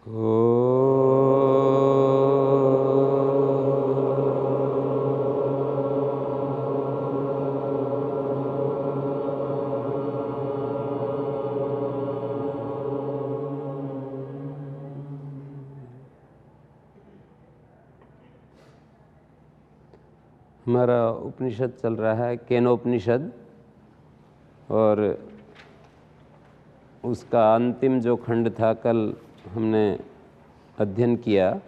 हमारा उपनिषद चल रहा है केनोपनिषद, और उसका अंतिम जो खंड था कल हमने अध्ययन किया।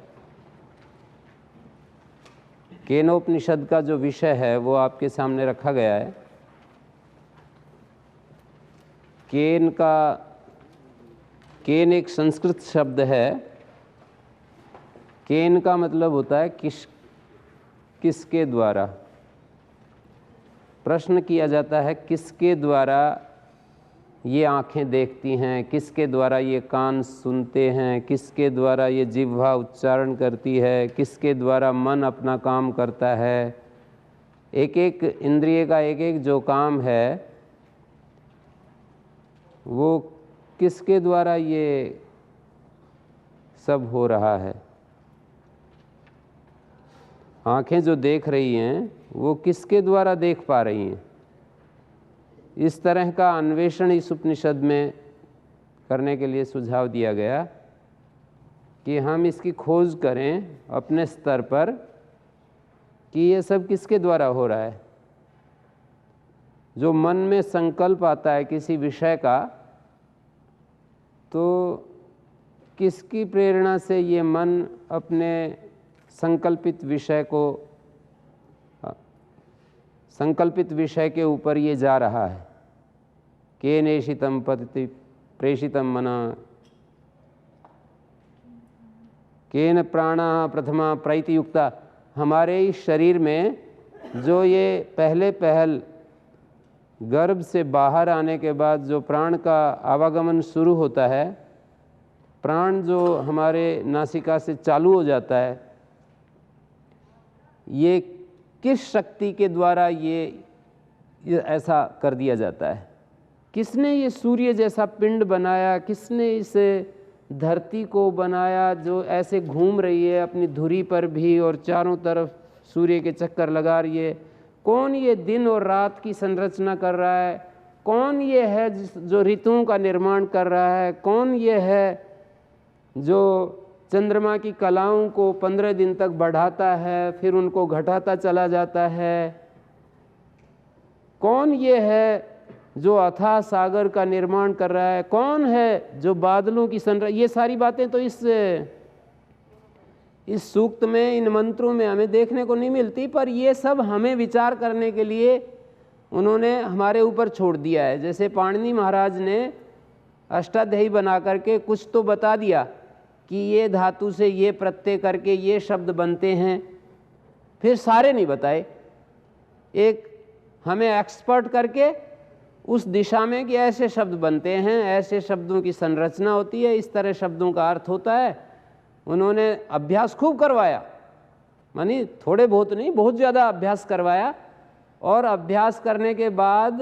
केनोपनिषद का जो विषय है वो आपके सामने रखा गया है। केन एक संस्कृत शब्द है। केन का मतलब होता है किसके द्वारा। प्रश्न किया जाता है किसके द्वारा ये आँखें देखती हैं, किसके द्वारा ये कान सुनते हैं, किसके द्वारा ये जिह्वा उच्चारण करती है, किसके द्वारा मन अपना काम करता है। एक एक इंद्रिय का एक एक जो काम है वो किसके द्वारा ये सब हो रहा है। आँखें जो देख रही हैं वो किसके द्वारा देख पा रही हैं। इस तरह का अन्वेषण इस उपनिषद में करने के लिए सुझाव दिया गया कि हम इसकी खोज करें अपने स्तर पर कि ये सब किसके द्वारा हो रहा है। जो मन में संकल्प आता है किसी विषय का, तो किसकी प्रेरणा से ये मन अपने संकल्पित विषय के ऊपर ये जा रहा है। केनेशितम पतिति प्रेषितम मना, केन प्राणा प्रथमा प्रैतियुक्ता। हमारे इस शरीर में जो ये पहल गर्भ से बाहर आने के बाद जो प्राण का आवागमन शुरू होता है, प्राण जो हमारे नासिका से चालू हो जाता है, ये किस शक्ति के द्वारा ये ऐसा कर दिया जाता है। किसने ये सूर्य जैसा पिंड बनाया, किसने इसे धरती को बनाया जो ऐसे घूम रही है अपनी धुरी पर भी और चारों तरफ सूर्य के चक्कर लगा रही है। कौन ये दिन और रात की संरचना कर रहा है। कौन ये है जो ऋतुओं का निर्माण कर रहा है। कौन ये है जो चंद्रमा की कलाओं को 15 दिन तक बढ़ाता है फिर उनको घटाता चला जाता है। कौन ये है जो अथाह सागर का निर्माण कर रहा है। कौन है जो बादलों की संरचना। ये सारी बातें तो इस सूक्त में, इन मंत्रों में हमें देखने को नहीं मिलती, पर ये सब हमें विचार करने के लिए उन्होंने हमारे ऊपर छोड़ दिया है। जैसे पाणिनि महाराज ने अष्टाध्यायी बना करके कुछ तो बता दिया कि ये धातु से ये प्रत्यय करके ये शब्द बनते हैं, फिर सारे नहीं बताए। एक हमें एक्सपर्ट करके उस दिशा में कि ऐसे शब्द बनते हैं, ऐसे शब्दों की संरचना होती है, इस तरह शब्दों का अर्थ होता है। उन्होंने अभ्यास खूब करवाया, मानी थोड़े बहुत नहीं, बहुत ज़्यादा अभ्यास करवाया। और अभ्यास करने के बाद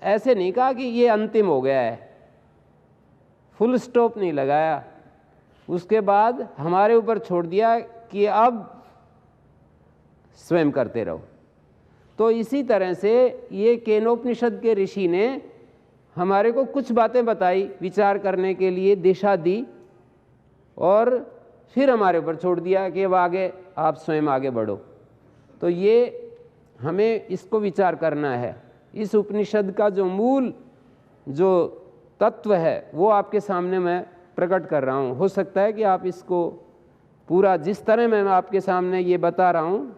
ऐसे नहीं कहा कि ये अंतिम हो गया है, फुल स्टॉप नहीं लगाया। उसके बाद हमारे ऊपर छोड़ दिया कि अब स्वयं करते रहो। तो इसी तरह से ये केनोपनिषद के ऋषि ने हमारे को कुछ बातें बताई, विचार करने के लिए दिशा दी, और फिर हमारे ऊपर छोड़ दिया कि अब आगे आप स्वयं आगे बढ़ो। तो ये हमें इसको विचार करना है। इस उपनिषद का जो मूल जो तत्व है वो आपके सामने मैं प्रकट कर रहा हूँ। हो सकता है कि आप इसको पूरा जिस तरह मैं आपके सामने ये बता रहा हूँ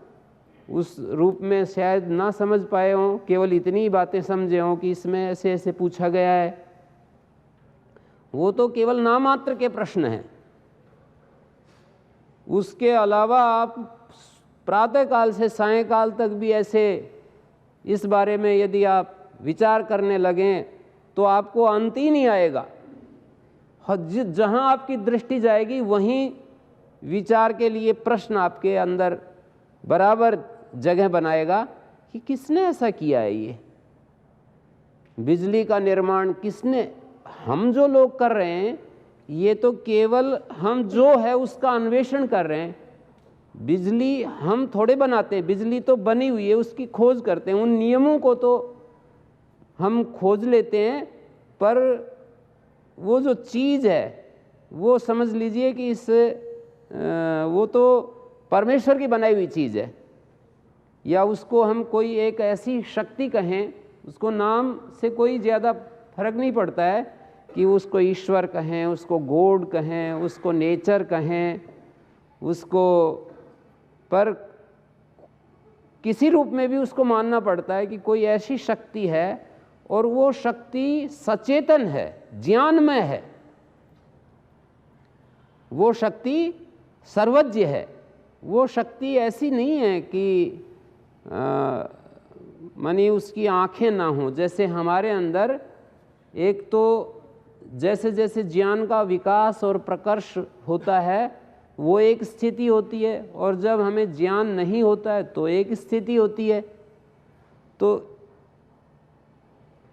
उस रूप में शायद ना समझ पाए हों, केवल इतनी बातें समझे हों कि इसमें ऐसे ऐसे पूछा गया है। वो तो केवल नामात्र के प्रश्न हैं। उसके अलावा आप प्रातःकाल से सायंकाल तक भी ऐसे इस बारे में यदि आप विचार करने लगें तो आपको अंत ही नहीं आएगा। जहाँ आपकी दृष्टि जाएगी वहीं विचार के लिए प्रश्न आपके अंदर बराबर जगह बनाएगा कि किसने ऐसा किया है। ये बिजली का निर्माण किसने, हम जो लोग कर रहे हैं, ये तो केवल हम जो है उसका अन्वेषण कर रहे हैं। बिजली हम थोड़े बनाते हैं, बिजली तो बनी हुई है, उसकी खोज करते हैं, उन नियमों को तो हम खोज लेते हैं, पर वो जो चीज़ है वो समझ लीजिए कि वो तो परमेश्वर की बनाई हुई चीज़ है, या उसको हम कोई एक ऐसी शक्ति कहें, उसको नाम से कोई ज़्यादा फर्क नहीं पड़ता है कि उसको ईश्वर कहें, उसको गॉड कहें, उसको नेचर कहें, उसको, पर किसी रूप में भी उसको मानना पड़ता है कि कोई ऐसी शक्ति है और वो शक्ति सचेतन है, ज्ञानमय है, वो शक्ति सर्वज्ञ है। वो शक्ति ऐसी नहीं है कि मानी उसकी आँखें ना हों। जैसे हमारे अंदर एक तो जैसे जैसे ज्ञान का विकास और प्रकर्ष होता है वो एक स्थिति होती है, और जब हमें ज्ञान नहीं होता है तो एक स्थिति होती है। तो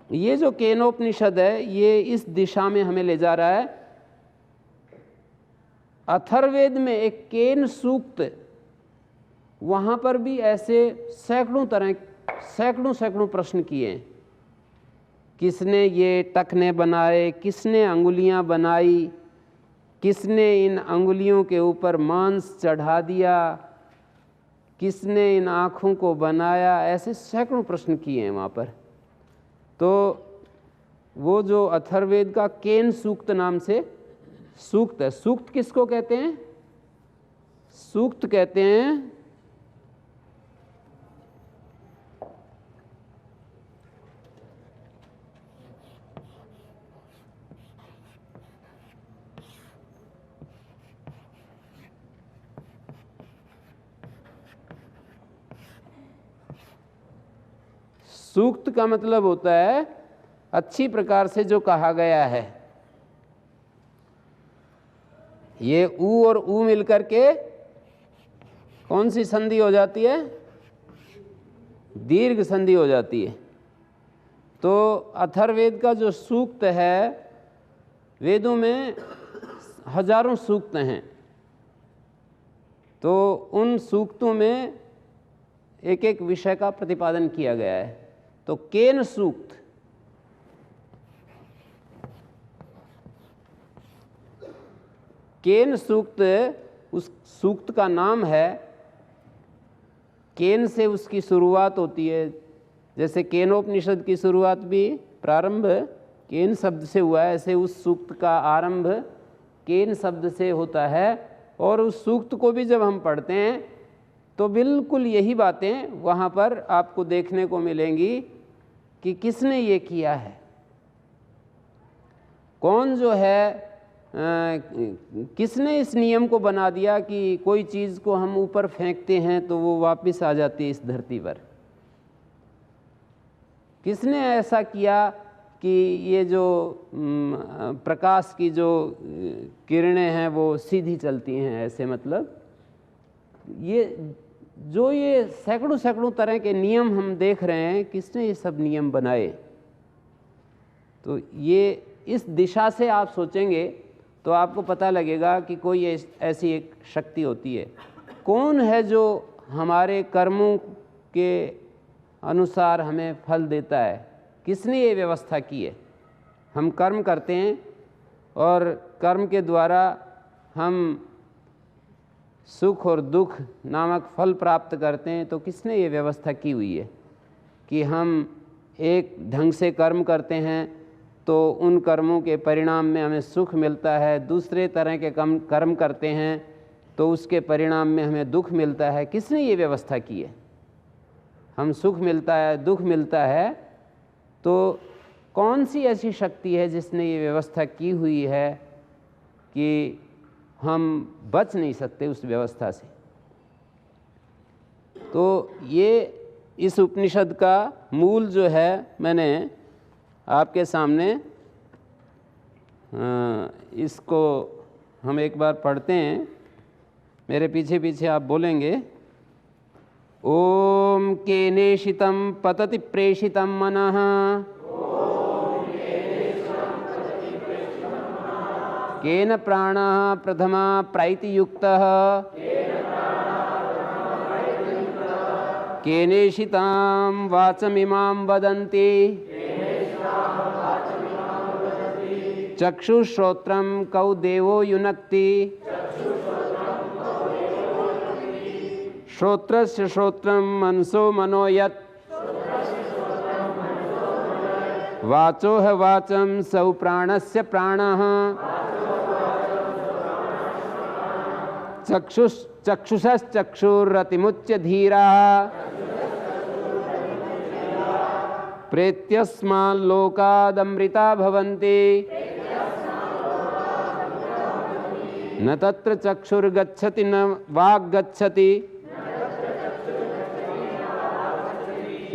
ये जो केनोपनिषद है ये इस दिशा में हमें ले जा रहा है। अथर्ववेद में एक केन सूक्त, वहाँ पर भी ऐसे सैकड़ों प्रश्न किए हैं। किसने ये टखने बनाए, किसने अंगुलियाँ बनाई, किसने इन अंगुलियों के ऊपर मांस चढ़ा दिया, किसने इन आँखों को बनाया, ऐसे सैकड़ों प्रश्न किए हैं वहाँ पर। तो वो जो अथर्ववेद का केन सूक्त नाम से सूक्त है। सूक्त किसको कहते हैं? सूक्त कहते हैं सूक्त का मतलब होता है अच्छी प्रकार से जो कहा गया है। ये ऊ और ऊ मिलकर के कौन सी संधि हो जाती है? दीर्घ संधि हो जाती है। तो अथर्ववेद का जो सूक्त है, वेदों में हजारों सूक्त हैं, तो उन सूक्तों में एक एक विषय का प्रतिपादन किया गया है। तो केन सूक्त, केन सूक्त उस सूक्त का नाम है। केन से उसकी शुरुआत होती है। जैसे केनोपनिषद की शुरुआत भी प्रारंभ केन शब्द से हुआ है, ऐसे उस सूक्त का आरंभ केन शब्द से होता है। और उस सूक्त को भी जब हम पढ़ते हैं तो बिल्कुल यही बातें वहाँ पर आपको देखने को मिलेंगी कि किसने ये किया है, कौन जो है, किसने इस नियम को बना दिया कि कोई चीज़ को हम ऊपर फेंकते हैं तो वो वापस आ जाती है इस धरती पर। किसने ऐसा किया कि ये जो प्रकाश की जो किरणें हैं वो सीधी चलती हैं, ऐसे मतलब ये सैकड़ों तरह के नियम हम देख रहे हैं, किसने ये सब नियम बनाए। तो ये इस दिशा से आप सोचेंगे तो आपको पता लगेगा कि कोई ऐसी एक शक्ति होती है। कौन है जो हमारे कर्मों के अनुसार हमें फल देता है, किसने ये व्यवस्था की है। हम कर्म करते हैं और कर्म के द्वारा हम सुख और दुख नामक फल प्राप्त करते हैं। तो किसने ये व्यवस्था की हुई है कि हम एक ढंग से कर्म करते हैं तो उन कर्मों के परिणाम में हमें सुख मिलता है, दूसरे तरह के कर्म करते हैं तो उसके परिणाम में हमें दुख मिलता है। किसने ये व्यवस्था की है? हम सुख मिलता है, दुख मिलता है, तो कौन सी ऐसी शक्ति है जिसने ये व्यवस्था की हुई है कि हम बच नहीं सकते उस व्यवस्था से। तो ये इस उपनिषद का मूल जो है मैंने आपके सामने, इसको हम एक बार पढ़ते हैं, मेरे पीछे पीछे आप बोलेंगे। ओम केनेशितं पतति प्रेषितं मनः केन प्राणः प्रथमा प्राइतियुक्तः केनेषितां वाचमिमां वदन्ति चक्षुश्रोत्रं कौ देवो युनक्ति श्रोत्रस्य श्रोत्रं मनसो मनो यत् वाचो है वाचं सौ प्राणस्य प्राणः चक्षुषश्चक्षुरतिमुच्य धीराः प्रेत्यस्माल्लोकादमृता भवन्ति न तत्र चक्षुर्गच्छति न वाग्गच्छति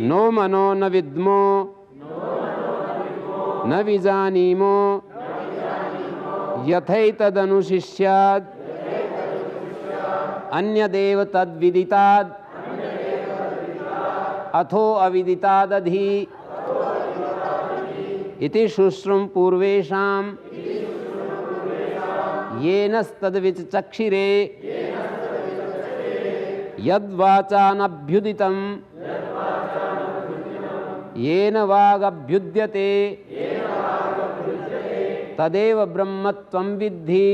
नो मनो न विद्मो न विजानीमो यथैतदनुशिष्यात् अन्यदेव तद्विदिताद् अथो अविदितादधि इति शुश्रुम पूर्वेषां येनस्तद्विचक्षिरे यद्वाचानभ्युदितं येन वागभ्युद्यते तदेव ब्रह्मत्वं विद्धि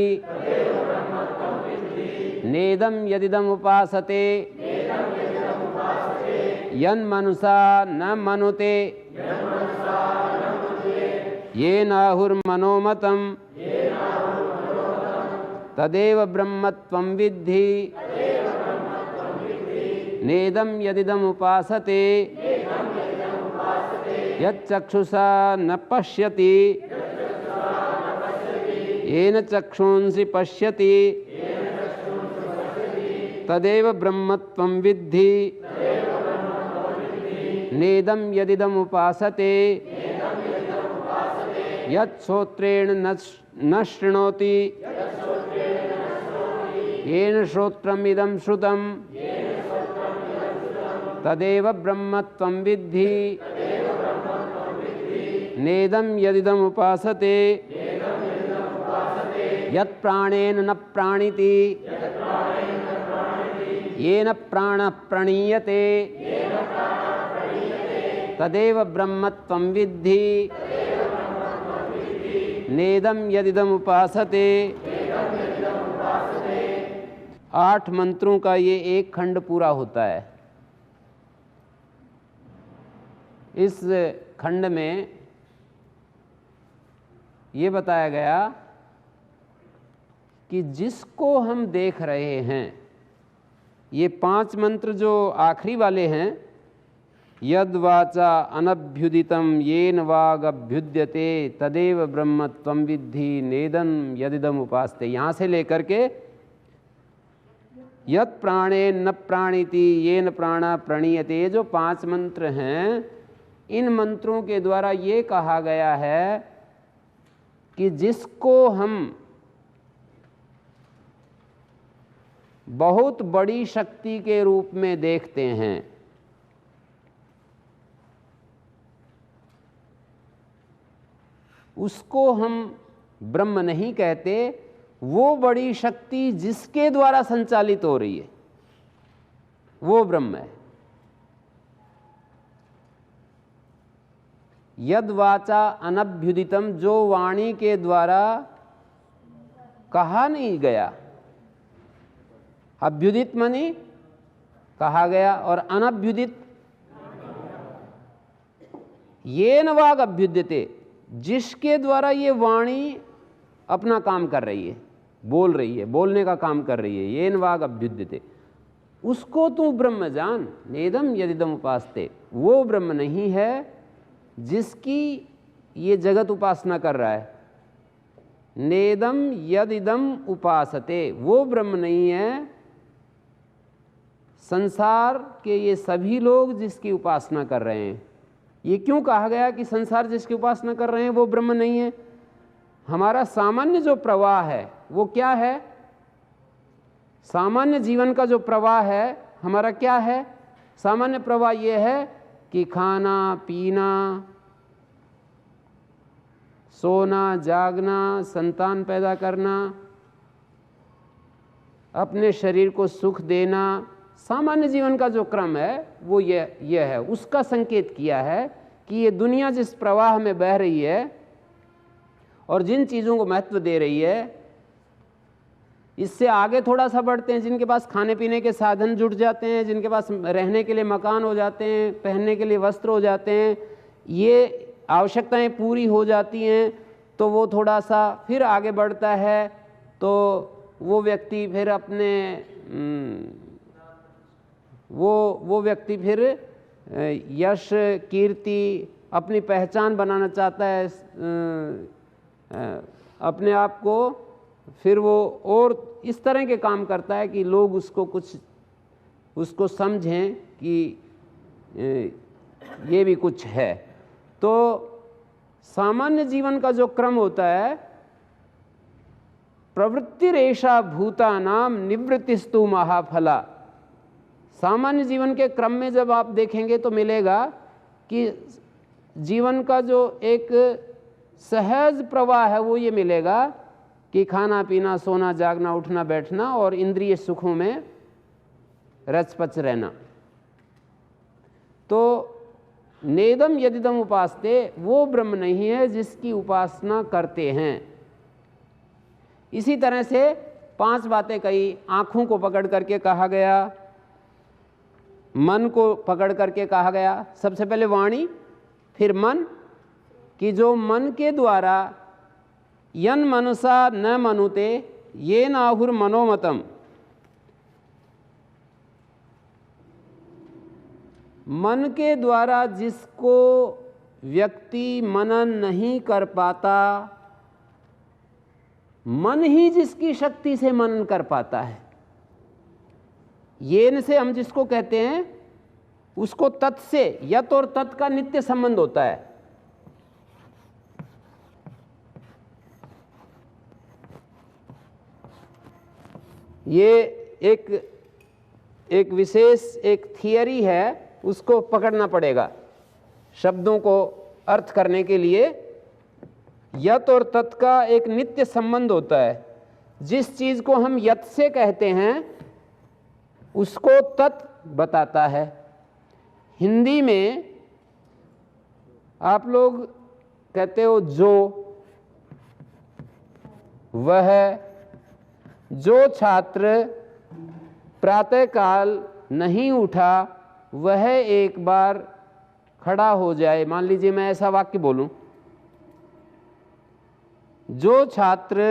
नेदं यदिदमुपासते यन्मनुषा न मनुते येनाहुर्मनोमतं तदेव ब्रह्मत्वं विद्धि नेदं यदिदमुपासते यच्चक्षुषा न पश्यति येन चक्षुंसि पश्यति तदेव ब्रह्मत्वं विद्धि नेदं यदिदमुपासते यच्छ्रोत्रेण न शृणोति येन श्रोत्रमिदं श्रुतं तदेव ब्रह्मत्वं विद्धि नेदं यदिदमुपासते यत्प्राणेन न प्राणिति येन प्राणः प्रणीयते तदेव ब्रह्मत्वं विद्धि नेदं यदिदमुपासते। 8 मंत्रों का ये एक खंड पूरा होता है। इस खंड में ये बताया गया कि जिसको हम देख रहे हैं, ये 5 मंत्र जो आखिरी वाले हैं, यद वाचा अनभ्युदितं येन वागभ्युद्यते तदेव ब्रह्मत्वं विद्धि नेदं यदिदम उपासते, यहाँ से लेकर के यत् प्राणेन न प्राणिति येन प्राणा प्रणीयते, ये जो 5 मंत्र हैं, इन मंत्रों के द्वारा ये कहा गया है कि जिसको हम बहुत बड़ी शक्ति के रूप में देखते हैं, उसको हम ब्रह्म नहीं कहते। वो बड़ी शक्ति जिसके द्वारा संचालित हो रही है वो ब्रह्म है। यद वाचा अनभ्युदितम, जो वाणी के द्वारा कहा नहीं गया, अभ्युदित माने कहा गया, और अनभ्युदित येन वाग अभ्युद्यते, जिसके द्वारा ये वाणी अपना काम कर रही है, बोल रही है, बोलने का काम कर रही है, येन वाग अभ्युद्यते, उसको तू ब्रह्म जान। नेदम यदिदम उपासते, वो ब्रह्म नहीं है जिसकी ये जगत उपासना कर रहा है। नेदम यदिदम उपासते, वो ब्रह्म नहीं है संसार के ये सभी लोग जिसकी उपासना कर रहे हैं। ये क्यों कहा गया कि संसार जिसकी उपासना कर रहे हैं वो ब्रह्म नहीं है? हमारा सामान्य जो प्रवाह है वो क्या है? सामान्य जीवन का जो प्रवाह है हमारा क्या है? सामान्य प्रवाह ये है कि खाना पीना, सोना, जागना, संतान पैदा करना, अपने शरीर को सुख देना, सामान्य जीवन का जो क्रम है वो ये है। उसका संकेत किया है कि ये दुनिया जिस प्रवाह में बह रही है और जिन चीज़ों को महत्व दे रही है, इससे आगे थोड़ा सा बढ़ते हैं। जिनके पास खाने पीने के साधन जुट जाते हैं, जिनके पास रहने के लिए मकान हो जाते हैं, पहनने के लिए वस्त्र हो जाते हैं, ये आवश्यकताएं पूरी हो जाती हैं, तो वो थोड़ा सा फिर आगे बढ़ता है। तो वो व्यक्ति फिर अपने वो व्यक्ति फिर यश, कीर्ति, अपनी पहचान बनाना चाहता है अपने आप को, फिर वो और इस तरह के काम करता है कि लोग उसको समझें कि ये भी कुछ है। तो सामान्य जीवन का जो क्रम होता है, प्रवृत्तिरेषा भूतानां निवृत्तिस्तु महाफला। सामान्य जीवन के क्रम में जब आप देखेंगे तो मिलेगा कि जीवन का जो एक सहज प्रवाह है वो ये मिलेगा कि खाना पीना, सोना, जागना, उठना, बैठना और इंद्रिय सुखों में रचपच रहना। तो नेदम यदिदम उपासते, वो ब्रह्म नहीं है जिसकी उपासना करते हैं। इसी तरह से 5 बातें कही। आँखों को पकड़ करके कहा गया, मन को पकड़ करके कहा गया। सबसे पहले वाणी, फिर मन, कि जो मन के द्वारा यन मनसा न मनुते ये नाहुर मनोमतम, मन के द्वारा जिसको व्यक्ति मनन नहीं कर पाता, मन ही जिसकी शक्ति से मनन कर पाता है। येन से हम जिसको कहते हैं उसको तत् से, यत और तत् का नित्य संबंध होता है। ये एक विशेष एक थियरी है, उसको पकड़ना पड़ेगा शब्दों को अर्थ करने के लिए। यत और तत् का एक नित्य संबंध होता है। जिस चीज को हम यत से कहते हैं उसको तत् बताता है। हिंदी में आप लोग कहते हो जो, वह, जो छात्र प्रातःकाल नहीं उठा वह एक बार खड़ा हो जाए। मान लीजिए मैं ऐसा वाक्य बोलूं, जो छात्र,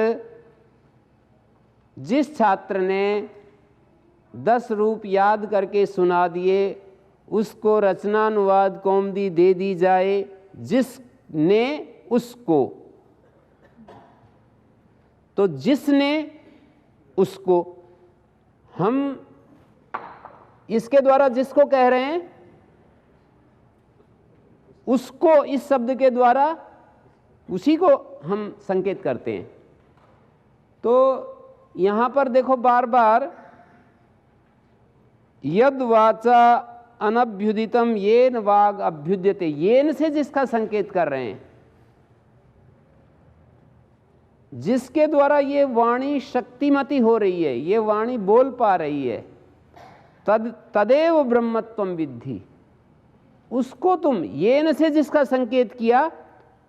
जिस छात्र ने 10 रूप याद करके सुना दिए उसको रचनानुवाद कौमुदी दे दी जाए। जिसने उसको, तो जिसने उसको, हम इसके द्वारा जिसको कह रहे हैं उसको इस शब्द के द्वारा उसी को हम संकेत करते हैं। तो यहां पर देखो बार बार यद वाचा अनभ्युदितम येन वाग अभ्युद्यते, येन से जिसका संकेत कर रहे हैं, जिसके द्वारा ये वाणी शक्तिमती हो रही है, ये वाणी बोल पा रही है, तदेव ब्रह्मत्वम विद्धि, उसको तुम, येन से जिसका संकेत किया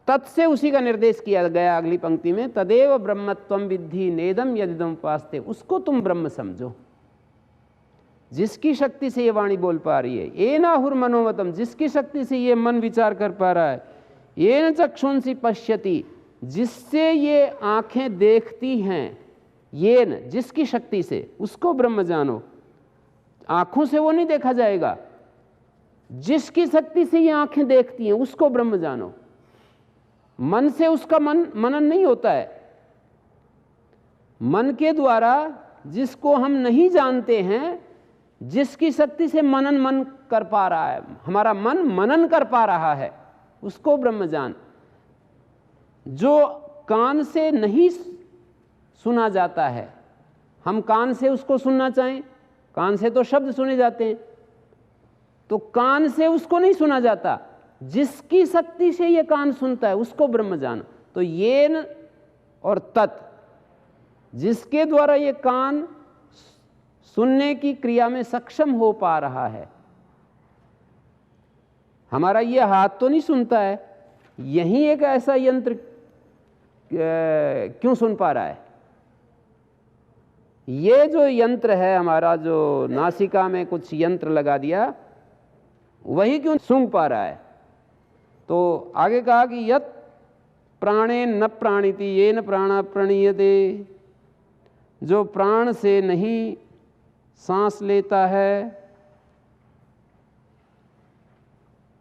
तत् से उसी का निर्देश किया गया अगली पंक्ति में, तदेव ब्रह्मत्वम विद्धि नेदम यदिदम उपास्ते, उसको तुम ब्रह्म समझो जिसकी शक्ति से ये वाणी बोल पा रही है। ये नाहुर मनोमतम, जिसकी शक्ति से ये मन विचार कर पा रहा है। ये न चक्षुंसी पश्यति, जिससे ये आंखें देखती हैं। ये न, जिसकी शक्ति से, उसको ब्रह्म जानो। आंखों से वो नहीं देखा जाएगा, जिसकी शक्ति से ये आंखें देखती हैं उसको ब्रह्म जानो। मन से उसका मनन नहीं होता है। मन के द्वारा जिसको हम नहीं जानते हैं, जिसकी शक्ति से मन कर पा रहा है, हमारा मन मनन कर पा रहा है, उसको ब्रह्म जान। जो कान से नहीं सुना जाता है, हम कान से उसको सुनना चाहें, कान से तो शब्द सुने जाते हैं, तो कान से उसको नहीं सुना जाता, जिसकी शक्ति से ये कान सुनता है उसको ब्रह्म जान। तो येन और तत्, जिसके द्वारा ये कान सुनने की क्रिया में सक्षम हो पा रहा है। हमारा ये हाथ तो नहीं सुनता है, यही एक ऐसा यंत्र क्यों सुन पा रहा है? ये जो यंत्र है हमारा, जो नासिका में कुछ यंत्र लगा दिया, वही क्यों सूंघ पा रहा है? तो आगे कहा कि यत् प्राणेन न प्राणिति येन प्राणा प्रणीयते, जो प्राण से नहीं सांस लेता है,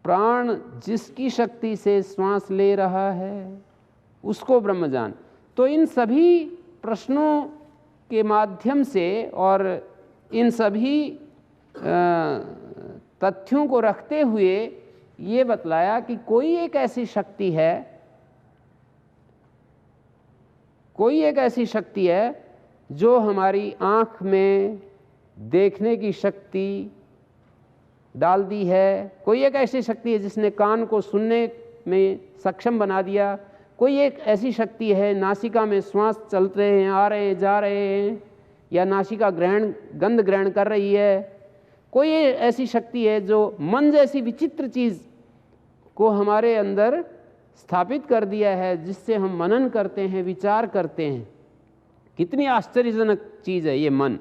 प्राण जिसकी शक्ति से श्वास ले रहा है, उसको ब्रह्म जान। तो इन सभी प्रश्नों के माध्यम से और इन सभी तथ्यों को रखते हुए ये बतलाया कि कोई एक ऐसी शक्ति है, कोई एक ऐसी शक्ति है जो हमारी आँख में देखने की शक्ति डाल दी है, कोई एक ऐसी शक्ति है जिसने कान को सुनने में सक्षम बना दिया, कोई एक ऐसी शक्ति है नासिका में श्वास चल रहे हैं, आ रहे जा रहे हैं, या नासिका गंध ग्रहण कर रही है, कोई ऐसी शक्ति है जो मन जैसी विचित्र चीज़ को हमारे अंदर स्थापित कर दिया है, जिससे हम मनन करते हैं, विचार करते हैं। कितनी आश्चर्यजनक चीज़ है ये मन।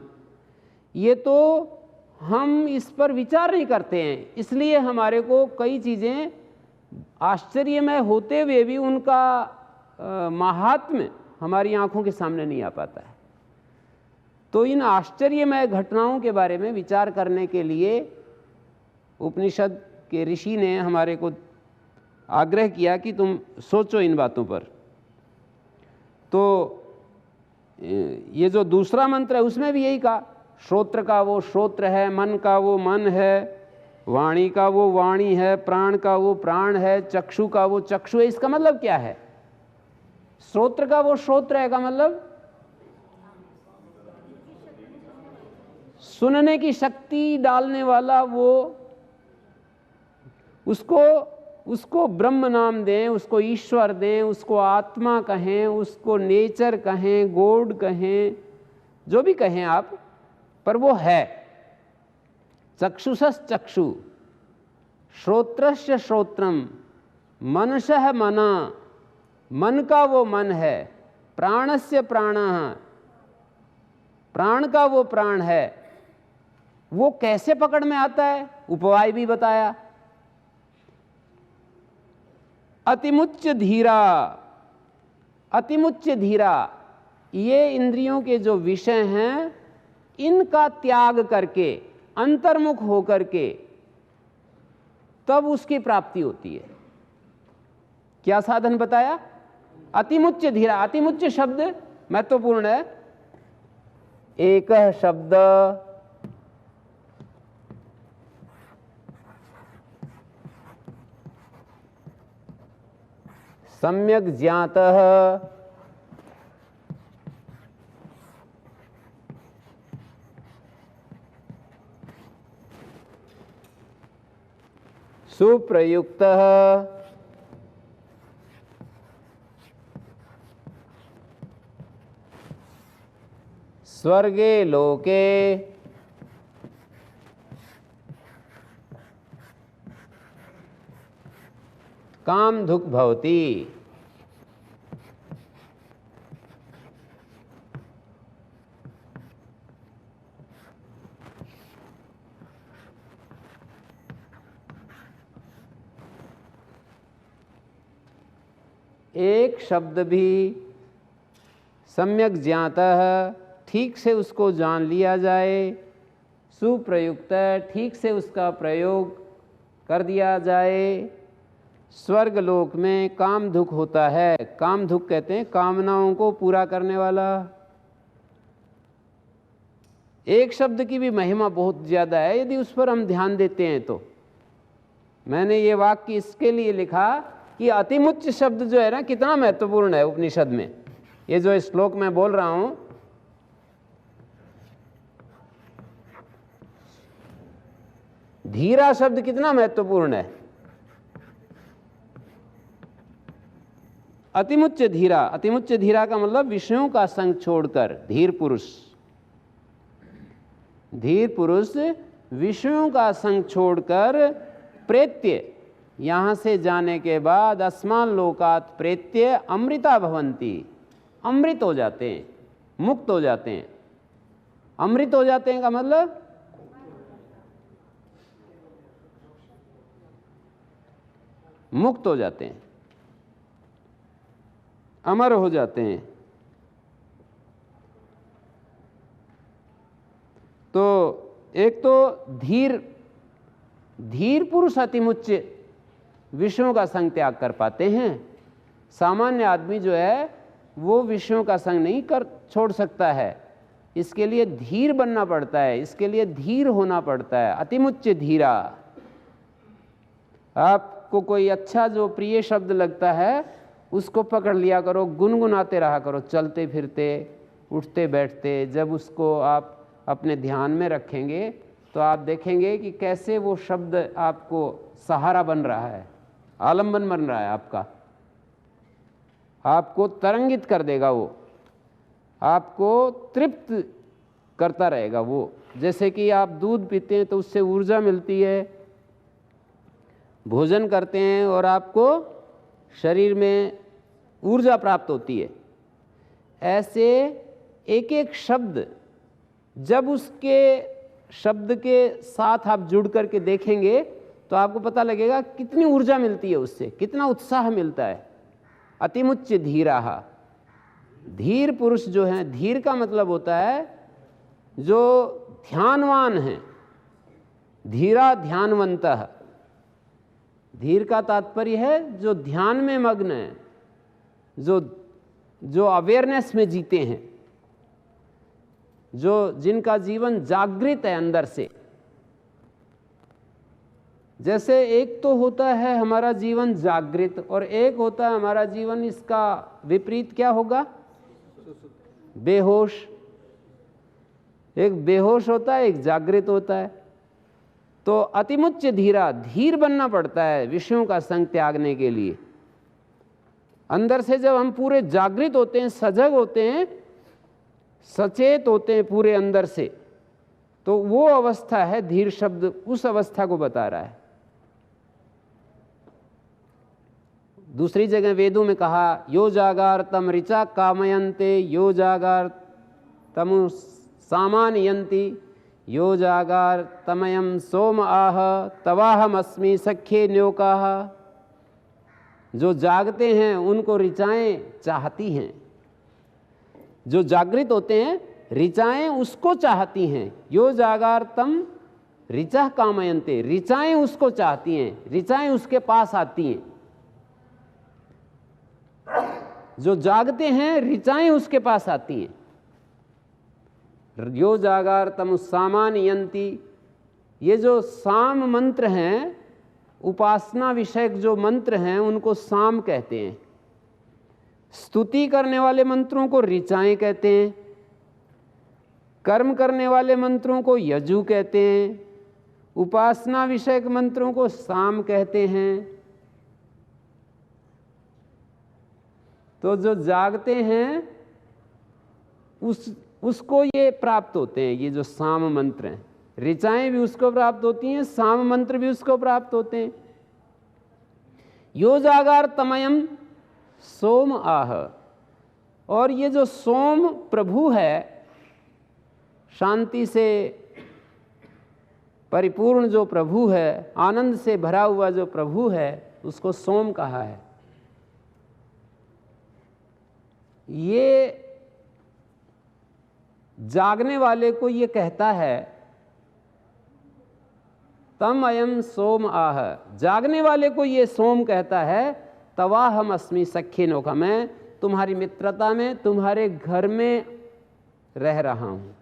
ये तो हम इस पर विचार नहीं करते हैं, इसलिए हमारे को कई चीज़ें आश्चर्यमय होते हुए भी उनका महात्म्य हमारी आंखों के सामने नहीं आ पाता है। तो इन आश्चर्यमय घटनाओं के बारे में विचार करने के लिए उपनिषद के ऋषि ने हमारे को आग्रह किया कि तुम सोचो इन बातों पर। तो ये जो दूसरा मंत्र है उसमें भी यही कहा, श्रोत्र का वो श्रोत्र है, मन का वो मन है, वाणी का वो वाणी है, प्राण का वो प्राण है, चक्षु का वो चक्षु है। इसका मतलब क्या है? श्रोत्र का वो श्रोत्र है का मतलब सुनने की शक्ति डालने वाला, वो उसको ब्रह्म नाम दें, उसको ईश्वर दें, उसको आत्मा कहें, उसको नेचर कहें, गॉड कहें, जो भी कहें आप, पर वो है। चक्षुषस् चक्षु, श्रोत्रस्य श्रोत्रम, मनसः मना, मन का वो मन है, प्राणस्य प्राणः, प्राण का वो प्राण है। वो कैसे पकड़ में आता है? उपाय भी बताया। अतिमुच्च धीरा, अतिमुच्च धीरा, ये इंद्रियों के जो विषय हैं इनका त्याग करके, अंतर्मुख होकर के तब उसकी प्राप्ति होती है। क्या साधन बताया? अतिमुच्च धीरा। अतिमुच्च शब्द महत्वपूर्ण है। एक शब्द सम्यक ज्ञातः सुप्रयुक्तः स्वर्गे लोके कामधुक् भवति। एक शब्द भी सम्यक ज्ञाता है, ठीक से उसको जान लिया जाए, सुप्रयुक्त, ठीक से उसका प्रयोग कर दिया जाए, स्वर्ग लोक में कामधुक् होता है। कामधुक् कहते हैं कामनाओं को पूरा करने वाला। एक शब्द की भी महिमा बहुत ज़्यादा है यदि उस पर हम ध्यान देते हैं तो। मैंने ये वाक्य इसके लिए लिखा कि अतिमुच्च शब्द जो है ना कितना महत्वपूर्ण है उपनिषद में। ये जो श्लोक मैं बोल रहा हूं, धीरा शब्द कितना महत्वपूर्ण है। अतिमुच्च धीरा, अतिमुच्च धीरा का मतलब विषयों का संग छोड़कर, धीर पुरुष, धीर पुरुष विषयों का संग छोड़कर प्रेत्य, यहाँ से जाने के बाद अस्मान लोकात प्रेत्य अमृता भवंती, अमृत हो जाते हैं, मुक्त हो जाते हैं। अमृत हो जाते हैं का मतलब मुक्त हो जाते हैं, अमर हो जाते हैं। तो एक तो धीर, धीर पुरुष अतिमुच्च विषयों का संग त्याग कर पाते हैं। सामान्य आदमी जो है वो विषयों का संग नहीं कर छोड़ सकता है, इसके लिए धीर बनना पड़ता है, इसके लिए धीर होना पड़ता है। अतिमुच्च धीरा, आपको कोई अच्छा जो प्रिय शब्द लगता है उसको पकड़ लिया करो, गुनगुनाते रहा करो, चलते फिरते, उठते बैठते। जब उसको आप अपने ध्यान में रखेंगे तो आप देखेंगे कि कैसे वो शब्द आपको सहारा बन रहा है, आलंबन बन रहा है आपका, आपको तरंगित कर देगा, वो आपको तृप्त करता रहेगा। वो जैसे कि आप दूध पीते हैं तो उससे ऊर्जा मिलती है, भोजन करते हैं और आपको शरीर में ऊर्जा प्राप्त होती है। ऐसे एक एक शब्द, जब उसके शब्द के साथ आप जुड़ करके देखेंगे तो आपको पता लगेगा कितनी ऊर्जा मिलती है उससे, कितना उत्साह मिलता है। अतिमुच्च धीराः, धीर पुरुष जो हैं, धीर का मतलब होता है जो ध्यानवान हैं, धीरा ध्यानवंतः। धीर का तात्पर्य है जो ध्यान में मग्न है, जो अवेयरनेस में जीते हैं, जो जिनका जीवन जागृत है अंदर से। जैसे एक तो होता है हमारा जीवन जागृत और एक होता है हमारा जीवन, इसका विपरीत क्या होगा? बेहोश। एक बेहोश होता है, एक जागृत होता है। तो अतिमुच्च धीरा, धीर बनना पड़ता है विषयों का संग त्यागने के लिए। अंदर से जब हम पूरे जागृत होते हैं, सजग होते हैं, सचेत होते हैं पूरे अंदर से, तो वो अवस्था है, धीर शब्द उस अवस्था को बता रहा है। दूसरी जगह वेदों में कहा, यो जागार तम ऋचा कामयन्ते, यो जागार तमु सामानयन्ति, यो जागार तमयम सोम आह तवाहम अस्मि सख्ये न्योकाः। जो जागते हैं उनको ऋचाएं चाहती हैं, जो जागृत होते हैं ऋचाएं उसको चाहती हैं। यो जागार तम ऋचा कामयन्ते, ऋचाएं उसको चाहती हैं, ऋचाएं उसके पास आती हैं। जो जागते हैं ऋचाएं उसके पास आती हैं। यो जागार तम सामानयन्ति, ये जो साम मंत्र हैं, उपासना विषयक जो मंत्र हैं उनको साम कहते हैं। स्तुति करने वाले मंत्रों को ऋचाएं कहते हैं, कर्म करने वाले मंत्रों को यजु कहते हैं, उपासना विषयक मंत्रों को साम कहते हैं। तो जो जागते हैं उसको ये प्राप्त होते हैं, ये जो साम मंत्र हैं। ऋचाएं भी उसको प्राप्त होती हैं, साम मंत्र भी उसको प्राप्त होते हैं। यो जागार तमयम सोम आह, और ये जो सोम प्रभु है, शांति से परिपूर्ण जो प्रभु है, आनंद से भरा हुआ जो प्रभु है, उसको सोम कहा है। ये जागने वाले को ये कहता है, तम अयम सोम आह, जागने वाले को ये सोम कहता है, तवाहम अस्मि सख्ये न्योकाः, मैं तुम्हारी मित्रता में, तुम्हारे घर में रह रहा हूँ,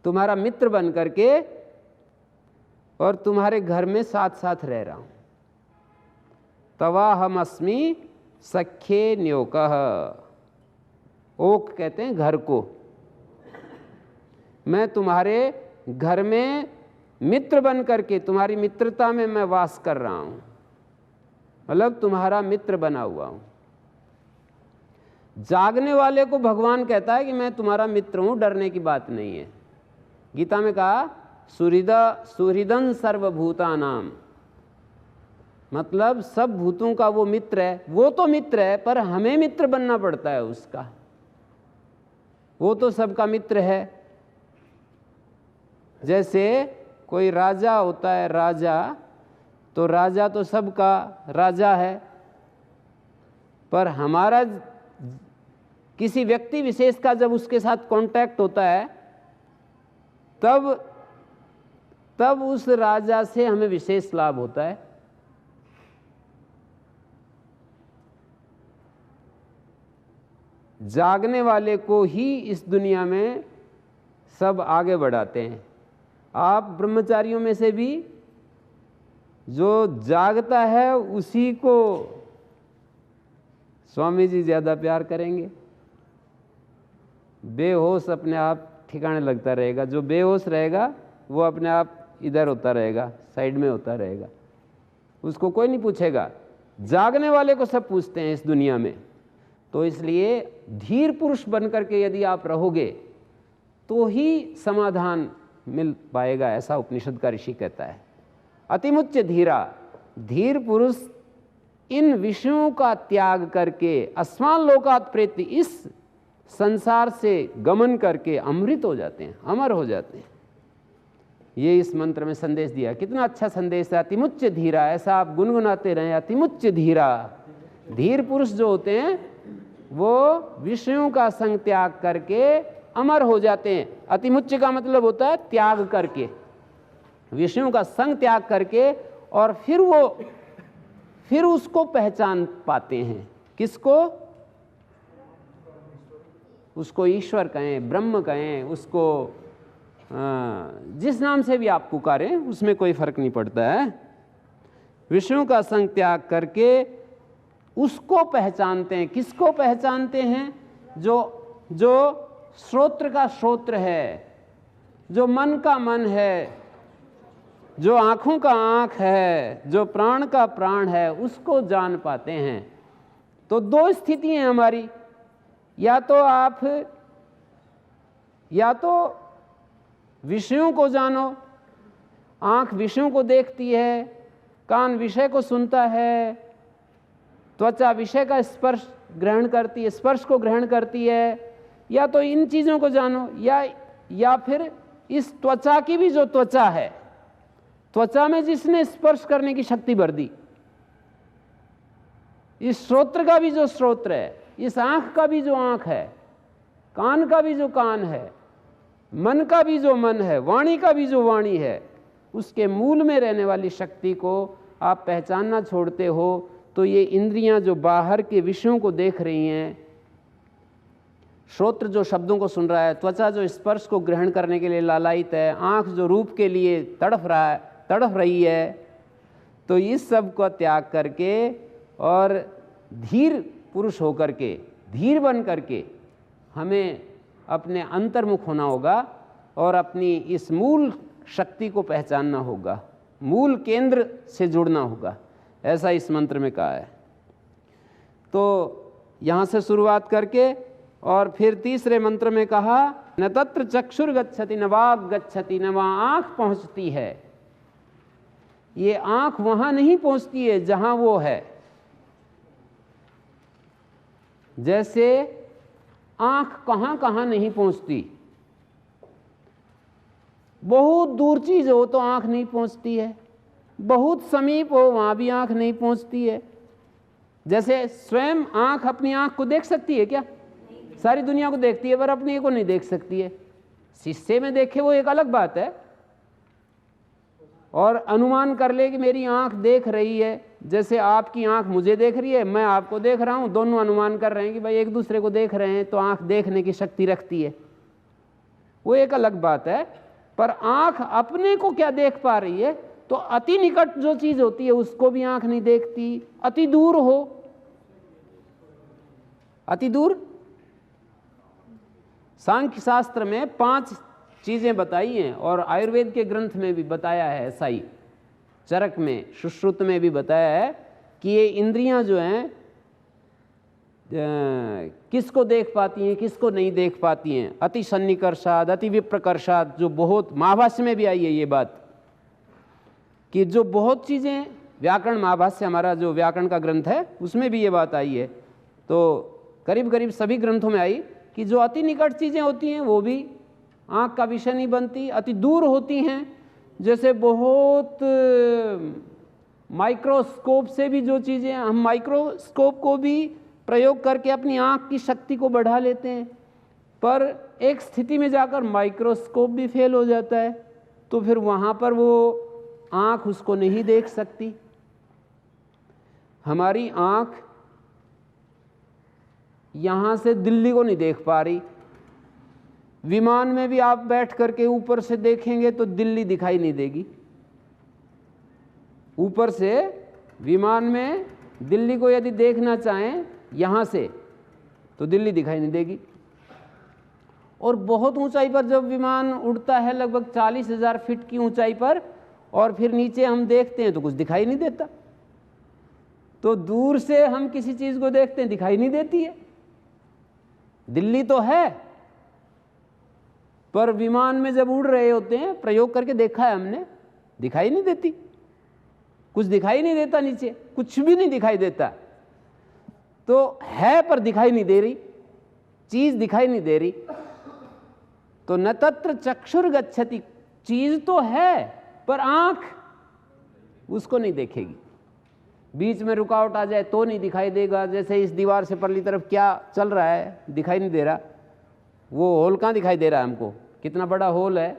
तुम्हारा मित्र बन करके और तुम्हारे घर में साथ साथ रह रहा हूँ। तवाहम अस्मि सख्ये न्योकाः, ओक कहते हैं घर को। मैं तुम्हारे घर में मित्र बन करके, तुम्हारी मित्रता में मैं वास कर रहा हूँ, मतलब तुम्हारा मित्र बना हुआ हूँ। जागने वाले को भगवान कहता है कि मैं तुम्हारा मित्र हूं, डरने की बात नहीं है। गीता में कहा सुहृदं सर्वभूतानाम, मतलब सब भूतों का वो मित्र है। वो तो मित्र है, पर हमें मित्र बनना पड़ता है उसका। वो तो सबका मित्र है। जैसे कोई राजा होता है, राजा तो सबका राजा है, पर हमारा किसी व्यक्ति विशेष का जब उसके साथ कांटेक्ट होता है तब उस राजा से हमें विशेष लाभ होता है। जागने वाले को ही इस दुनिया में सब आगे बढ़ाते हैं। आप ब्रह्मचारियों में से भी जो जागता है उसी को स्वामी जी ज्यादा प्यार करेंगे। बेहोश अपने आप ठिकाने लगता रहेगा, जो बेहोश रहेगा वो अपने आप इधर होता रहेगा, साइड में होता रहेगा, उसको कोई नहीं पूछेगा। जागने वाले को सब पूछते हैं इस दुनिया में। तो इसलिए धीर पुरुष बनकर के यदि आप रहोगे तो ही समाधान मिल पाएगा, ऐसा उपनिषद का ऋषि कहता है। अतिमुच्च धीरा, धीर पुरुष इन विषयों का त्याग करके अस्मान लोकात् प्रेति, इस संसार से गमन करके अमृत हो जाते हैं, अमर हो जाते हैं। ये इस मंत्र में संदेश दिया। कितना अच्छा संदेश है। अतिमुच्च धीरा, ऐसा आप गुनगुनाते रहें, अतिमुच्च धीरा। धीर पुरुष जो होते हैं वो विषयों का संग त्याग करके अमर हो जाते हैं। अतिमुच्च का मतलब होता है त्याग करके, विषयों का संग त्याग करके, और फिर उसको पहचान पाते हैं। किसको? उसको ईश्वर कहें, ब्रह्म कहें, उसको जिस नाम से भी आप पुकारें, उसमें कोई फर्क नहीं पड़ता है। विषयों का संग त्याग करके उसको पहचानते हैं। किसको पहचानते हैं? जो श्रोत्र का श्रोत्र है, जो मन का मन है, जो आँखों का आँख है, जो प्राण का प्राण है, उसको जान पाते हैं। तो दो स्थितियां हैं हमारी, या तो विषयों को जानो, आँख विषयों को देखती है, कान विषय को सुनता है, त्वचा विषय का स्पर्श ग्रहण करती है, स्पर्श को ग्रहण करती है। या तो इन चीज़ों को जानो, या फिर इस त्वचा की भी जो त्वचा है, त्वचा में जिसने स्पर्श करने की शक्ति भर दी, इस श्रोत्र का भी जो श्रोत्र है, इस आँख का भी जो आँख है, कान का भी जो कान है, मन का भी जो मन है, वाणी का भी जो वाणी है, उसके मूल में रहने वाली शक्ति को आप पहचानना छोड़ते हो, तो ये इंद्रियां जो बाहर के विषयों को देख रही हैं, श्रोत्र जो शब्दों को सुन रहा है, त्वचा जो स्पर्श को ग्रहण करने के लिए लालायित है, आँख जो रूप के लिए तड़फ रही है, तो इस सब को त्याग करके और धीर पुरुष होकर के, धीर बन करके हमें अपने अंतर्मुख होना होगा और अपनी इस मूल शक्ति को पहचानना होगा, मूल केंद्र से जुड़ना होगा, ऐसा इस मंत्र में कहा है। तो यहाँ से शुरुआत करके और फिर तीसरे मंत्र में कहा, न तत्र चक्षुर गच्छति न वाग गच्छति, न वहाँ आँख पहुँचती है। ये आँख वहाँ नहीं पहुँचती है जहाँ वो है। जैसे आँख कहाँ कहाँ नहीं पहुँचती, बहुत दूर चीज़ हो तो आँख नहीं पहुँचती है, बहुत समीप हो वहाँ भी आँख नहीं पहुँचती है। जैसे स्वयं आँख अपनी आँख को देख सकती है क्या? सारी दुनिया को देखती है, पर अपनी को नहीं देख सकती है। शीशे में देखे वो एक अलग बात है, और अनुमान कर ले कि मेरी आँख देख रही है, जैसे आपकी आँख मुझे देख रही है, मैं आपको देख रहा हूँ, दोनों अनुमान कर रहे हैं कि भाई एक दूसरे को देख रहे हैं, तो आँख देखने की शक्ति रखती है, वो एक अलग बात है। पर आँख अपने को क्या देख पा रही है? तो अति निकट जो चीज़ होती है उसको भी आँख नहीं देखती, अति दूर हो, अति दूर। सांख्य शास्त्र में 5 चीज़ें बताई हैं और आयुर्वेद के ग्रंथ में भी बताया है ऐसा ही, चरक में, सुश्रुत में भी बताया है कि ये इंद्रियां जो हैं किसको देख पाती हैं, किसको नहीं देख पाती हैं। अति सन्निकर्षाद, अति विप्रकर्षाद, जो बहुत महाभाष्य में भी आई है ये बात कि जो बहुत चीज़ें, व्याकरण महाभाष्य हमारा जो व्याकरण का ग्रंथ है उसमें भी ये बात आई है। तो करीब करीब सभी ग्रंथों में आई कि जो अति निकट चीज़ें होती हैं वो भी आँख का विषय नहीं बनती, अति दूर होती हैं, जैसे बहुत माइक्रोस्कोप से भी जो चीज़ें, हम माइक्रोस्कोप को भी प्रयोग करके अपनी आँख की शक्ति को बढ़ा लेते हैं, पर एक स्थिति में जाकर माइक्रोस्कोप भी फेल हो जाता है, तो फिर वहाँ पर वो आँख उसको नहीं देख सकती। हमारी आँख यहाँ से दिल्ली को नहीं देख पा रही। विमान में भी आप बैठ करके ऊपर से देखेंगे तो दिल्ली दिखाई नहीं देगी। ऊपर से विमान में दिल्ली को यदि देखना चाहें यहाँ से तो दिल्ली दिखाई नहीं देगी। और बहुत ऊंचाई पर जब विमान उड़ता है, लगभग 40,000 फीट की ऊंचाई पर, और फिर नीचे हम देखते हैं तो कुछ दिखाई नहीं देता। तो दूर से हम किसी चीज़ को देखते हैं, दिखाई नहीं देती है। दिल्ली तो है, पर विमान में जब उड़ रहे होते हैं, प्रयोग करके देखा है हमने, दिखाई नहीं देती, कुछ दिखाई नहीं देता, नीचे कुछ भी नहीं दिखाई देता। तो है पर दिखाई नहीं दे रही, चीज दिखाई नहीं दे रही। तो न तत्र चक्षुर गच्छति, चीज तो है पर आंख उसको नहीं देखेगी। बीच में रुकावट आ जाए तो नहीं दिखाई देगा। जैसे इस दीवार से परली तरफ क्या चल रहा है दिखाई नहीं दे रहा, वो होल कहाँ दिखाई दे रहा है हमको, कितना बड़ा होल है,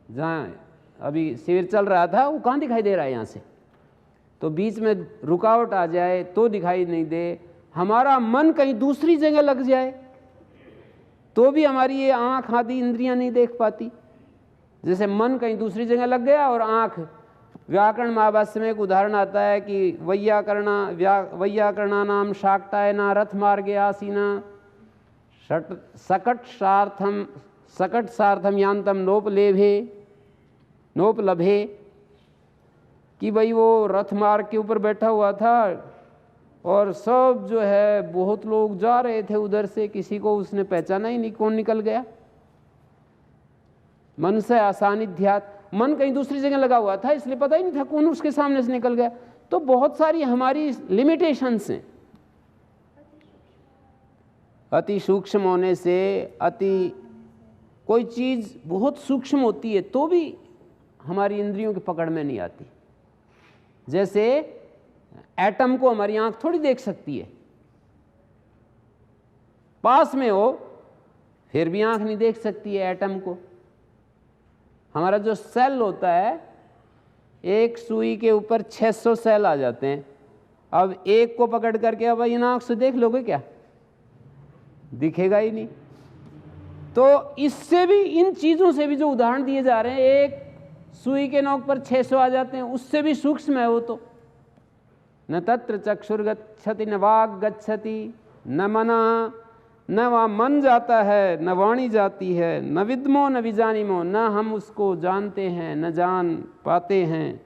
जहाँ अभी शिविर चल रहा था वो कहाँ दिखाई दे रहा है यहाँ से। तो बीच में रुकावट आ जाए तो दिखाई नहीं दे। हमारा मन कहीं दूसरी जगह लग जाए तो भी हमारी ये आँख आदि इंद्रियां नहीं देख पाती। जैसे मन कहीं दूसरी जगह लग गया और आँख, व्याकरण महाभाष्य में एक उदाहरण आता है कि वैयाकरणानाम शाक्टायना रथ मार्गे आसीना सकट सार्थम यान्तम नोपलभे, कि भाई वो रथ मार्ग के ऊपर बैठा हुआ था और सब जो है बहुत लोग जा रहे थे उधर से, किसी को उसने पहचाना ही नहीं कौन निकल गया। मन से असानिध्यात, मन कहीं दूसरी जगह लगा हुआ था इसलिए पता ही नहीं था कौन उसके सामने से निकल गया। तो बहुत सारी हमारी लिमिटेशंस हैं। अति सूक्ष्म होने से, अति कोई चीज़ बहुत सूक्ष्म होती है तो भी हमारी इंद्रियों की पकड़ में नहीं आती। जैसे एटम को हमारी आंख थोड़ी देख सकती है, पास में हो फिर भी आंख नहीं देख सकती है एटम को। हमारा जो सेल होता है, एक सुई के ऊपर 600 सेल आ जाते हैं। अब एक को पकड़ करके अब इन आंख से देख लोगे क्या, दिखेगा ही नहीं। तो इससे भी, इन चीज़ों से भी जो उदाहरण दिए जा रहे हैं, एक सुई के नोक पर 600 आ जाते हैं, उससे भी सूक्ष्म है वो। तो न तत्र चक्षुर गच्छति न वाग गच्छति न मना, न वहाँ मन जाता है न वाणी जाती है, न विद्मो न विजानिमो, न हम उसको जानते हैं न जान पाते हैं।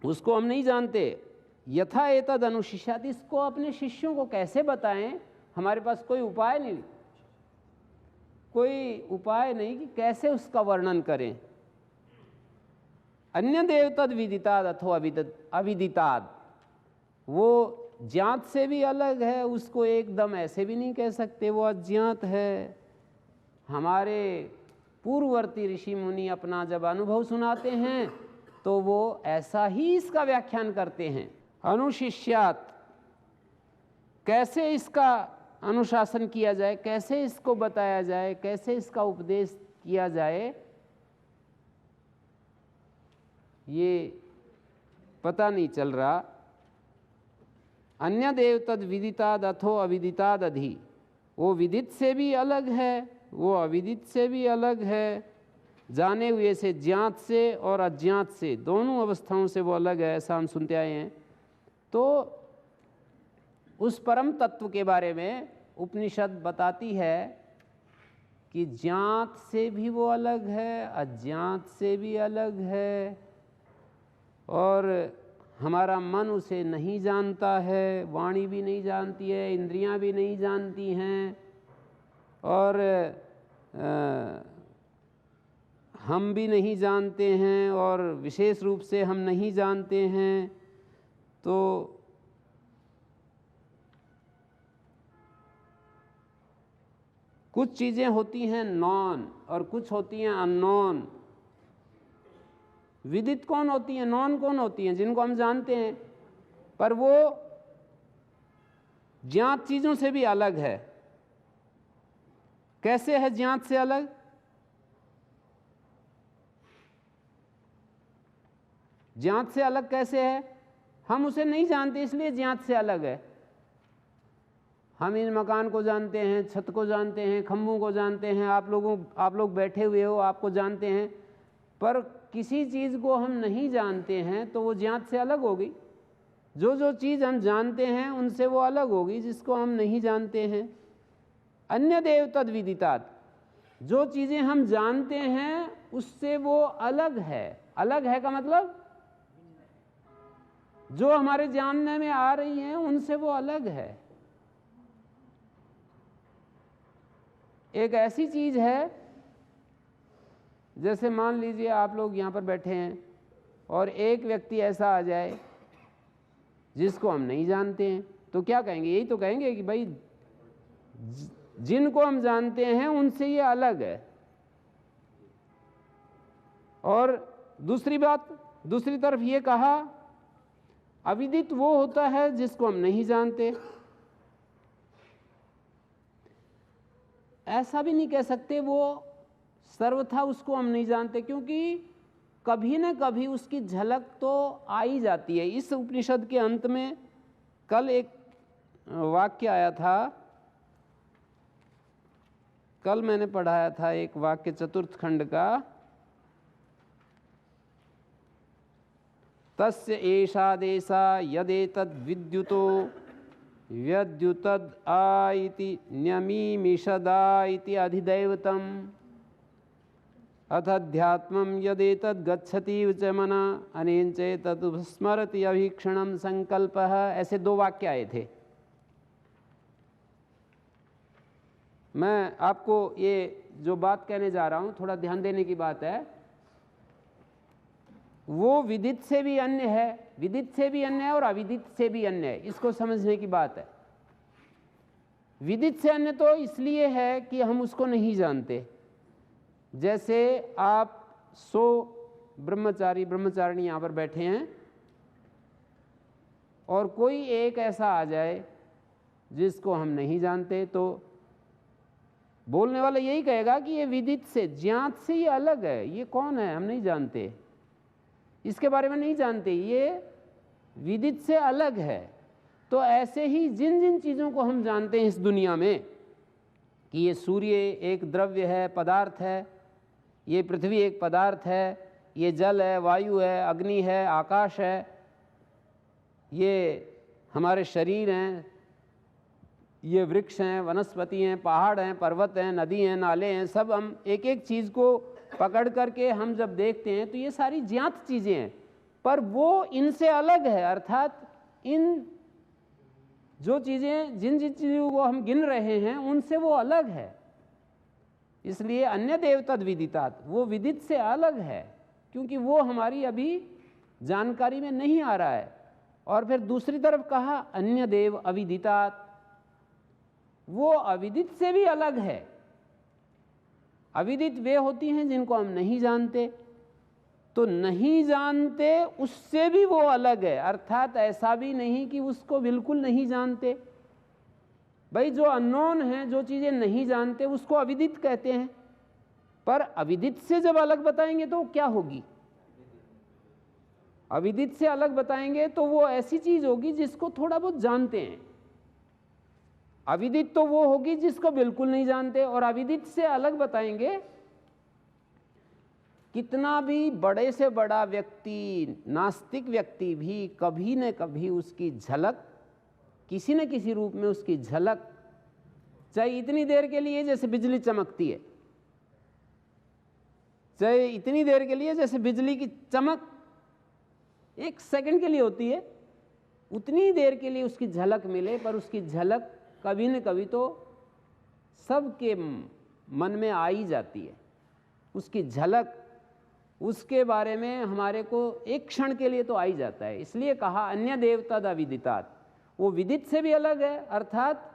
उसको हम नहीं जानते। यथा एतद अनुशिष्याति, इसको अपने शिष्यों को कैसे बताएं, हमारे पास कोई उपाय नहीं, कोई उपाय नहीं कि कैसे उसका वर्णन करें। अन्य देव तद विदिताद अथवा अविदिताद, वो ज्ञात से भी अलग है, उसको एकदम ऐसे भी नहीं कह सकते वो अज्ञात है। हमारे पूर्ववर्ती ऋषि मुनि अपना जब अनुभव सुनाते हैं तो वो ऐसा ही इसका व्याख्यान करते हैं। अनुशिष्यात, कैसे इसका अनुशासन किया जाए, कैसे इसको बताया जाए, कैसे इसका उपदेश किया जाए, ये पता नहीं चल रहा। अन्य देव तद विदिताद अथो अविदिताद अधि, वो विदित से भी अलग है, वो अविदित से भी अलग है, जाने हुए से, ज्ञात से और अज्ञात से, दोनों अवस्थाओं से वो अलग है, ऐसा हम सुनते आए हैं। तो उस परम तत्व के बारे में उपनिषद बताती है कि ज्ञात से भी वो अलग है, अज्ञात से भी अलग है, और हमारा मन उसे नहीं जानता है, वाणी भी नहीं जानती है, इंद्रियां भी नहीं जानती हैं, और हम भी नहीं जानते हैं, और विशेष रूप से हम नहीं जानते हैं। तो कुछ चीज़ें होती हैं नॉन और कुछ होती हैं अननोन। विदित कौन होती हैं, नॉन कौन होती हैं, जिनको हम जानते हैं, पर वो ज्ञात चीज़ों से भी अलग है। कैसे है ज्ञात से अलग? ज्ञात से अलग कैसे है? हम उसे नहीं जानते इसलिए ज्ञात से अलग है। हम इन मकान को जानते हैं, छत को जानते हैं, खंभों को जानते हैं, आप लोग बैठे हुए हो, आपको जानते हैं, पर किसी चीज़ को हम नहीं जानते हैं तो वो ज्ञात से अलग होगी। जो चीज़ हम जानते हैं उनसे वो अलग होगी जिसको हम नहीं जानते हैं। अन्य देव तद विदितात्, जो चीज़ें हम जानते हैं उससे वो अलग है। अलग है का मतलब जो हमारे जानने में आ रही हैं उनसे वो अलग है। एक ऐसी चीज़ है, जैसे मान लीजिए आप लोग यहाँ पर बैठे हैं और एक व्यक्ति ऐसा आ जाए जिसको हम नहीं जानते हैं, तो क्या कहेंगे? यही तो कहेंगे कि भाई जिनको हम जानते हैं उनसे ये अलग है। और दूसरी बात, दूसरी तरफ ये कहा अविदित वो होता है जिसको हम नहीं जानते। ऐसा भी नहीं कह सकते वो सर्वथा उसको हम नहीं जानते, क्योंकि कभी न कभी उसकी झलक तो आ ही जाती है। इस उपनिषद के अंत में कल एक वाक्य आया था, कल मैंने पढ़ाया था एक वाक्य चतुर्थ खंड का, तस्य एषा देशा यदेतद् विद्युतो व्यद्युतद् आ इति न्यमीमिषदा इति अधिदैवतम् अथध्यात्मं यदेतद् गच्छति च मना अनेन चेतत् स्मरति अभीक्षणं संकल्पः। ऐसे दो वाक्य आए थे। मैं आपको ये जो बात कहने जा रहा हूँ थोड़ा ध्यान देने की बात है। वो विदित से भी अन्य है, विदित से भी अन्य है और अविदित से भी अन्य है, इसको समझने की बात है। विदित से अन्य तो इसलिए है कि हम उसको नहीं जानते। जैसे आप 100 ब्रह्मचारिणी यहाँ पर बैठे हैं और कोई एक ऐसा आ जाए जिसको हम नहीं जानते, तो बोलने वाला यही कहेगा कि ये विदित से, ज्ञात से ये अलग है, ये कौन है हम नहीं जानते, इसके बारे में नहीं जानते, ये विदित से अलग है। तो ऐसे ही जिन जिन चीज़ों को हम जानते हैं इस दुनिया में कि ये सूर्य एक द्रव्य है, पदार्थ है, ये पृथ्वी एक पदार्थ है, ये जल है, वायु है, अग्नि है, आकाश है, ये हमारे शरीर हैं, ये वृक्ष हैं, वनस्पति हैं, पहाड़ हैं, पर्वत हैं, नदी हैं, नाले हैं, सब हम एक एक चीज़ को पकड़ करके हम जब देखते हैं तो ये सारी ज्ञात चीज़ें हैं, पर वो इनसे अलग है। अर्थात इन जो चीज़ें, जिन जिन चीज़ों को हम गिन रहे हैं उनसे वो अलग है। इसलिए अन्य देव तद विदितात्, वो विदित से अलग है क्योंकि वो हमारी अभी जानकारी में नहीं आ रहा है। और फिर दूसरी तरफ कहा अन्य देव अविदितात्, वो अविदित से भी अलग है। अविदित वे होती हैं जिनको हम नहीं जानते, तो नहीं जानते उससे भी वो अलग है। अर्थात ऐसा भी नहीं कि उसको बिल्कुल नहीं जानते। भाई जो अननोन है, जो चीज़ें नहीं जानते उसको अविदित कहते हैं, पर अविदित से जब अलग बताएंगे तो क्या होगी? अविदित से अलग बताएंगे तो वो ऐसी चीज़ होगी जिसको थोड़ा बहुत जानते हैं। अविदित तो वो होगी जिसको बिल्कुल नहीं जानते, और अविदित से अलग बताएंगे। कितना भी बड़े से बड़ा व्यक्ति, नास्तिक व्यक्ति भी कभी न कभी उसकी झलक, किसी न किसी रूप में उसकी झलक, चाहे इतनी देर के लिए जैसे बिजली चमकती है, चाहे इतनी देर के लिए, जैसे बिजली की चमक 1 सेकंड के लिए होती है, उतनी देर के लिए उसकी झलक मिले, पर उसकी झलक कभी न कभी तो सबके मन में आ ही जाती है। उसकी झलक, उसके बारे में हमारे को एक क्षण के लिए तो आ ही जाता है। इसलिए कहा अन्य देवता अविदितात्, वो विदित से भी अलग है, अर्थात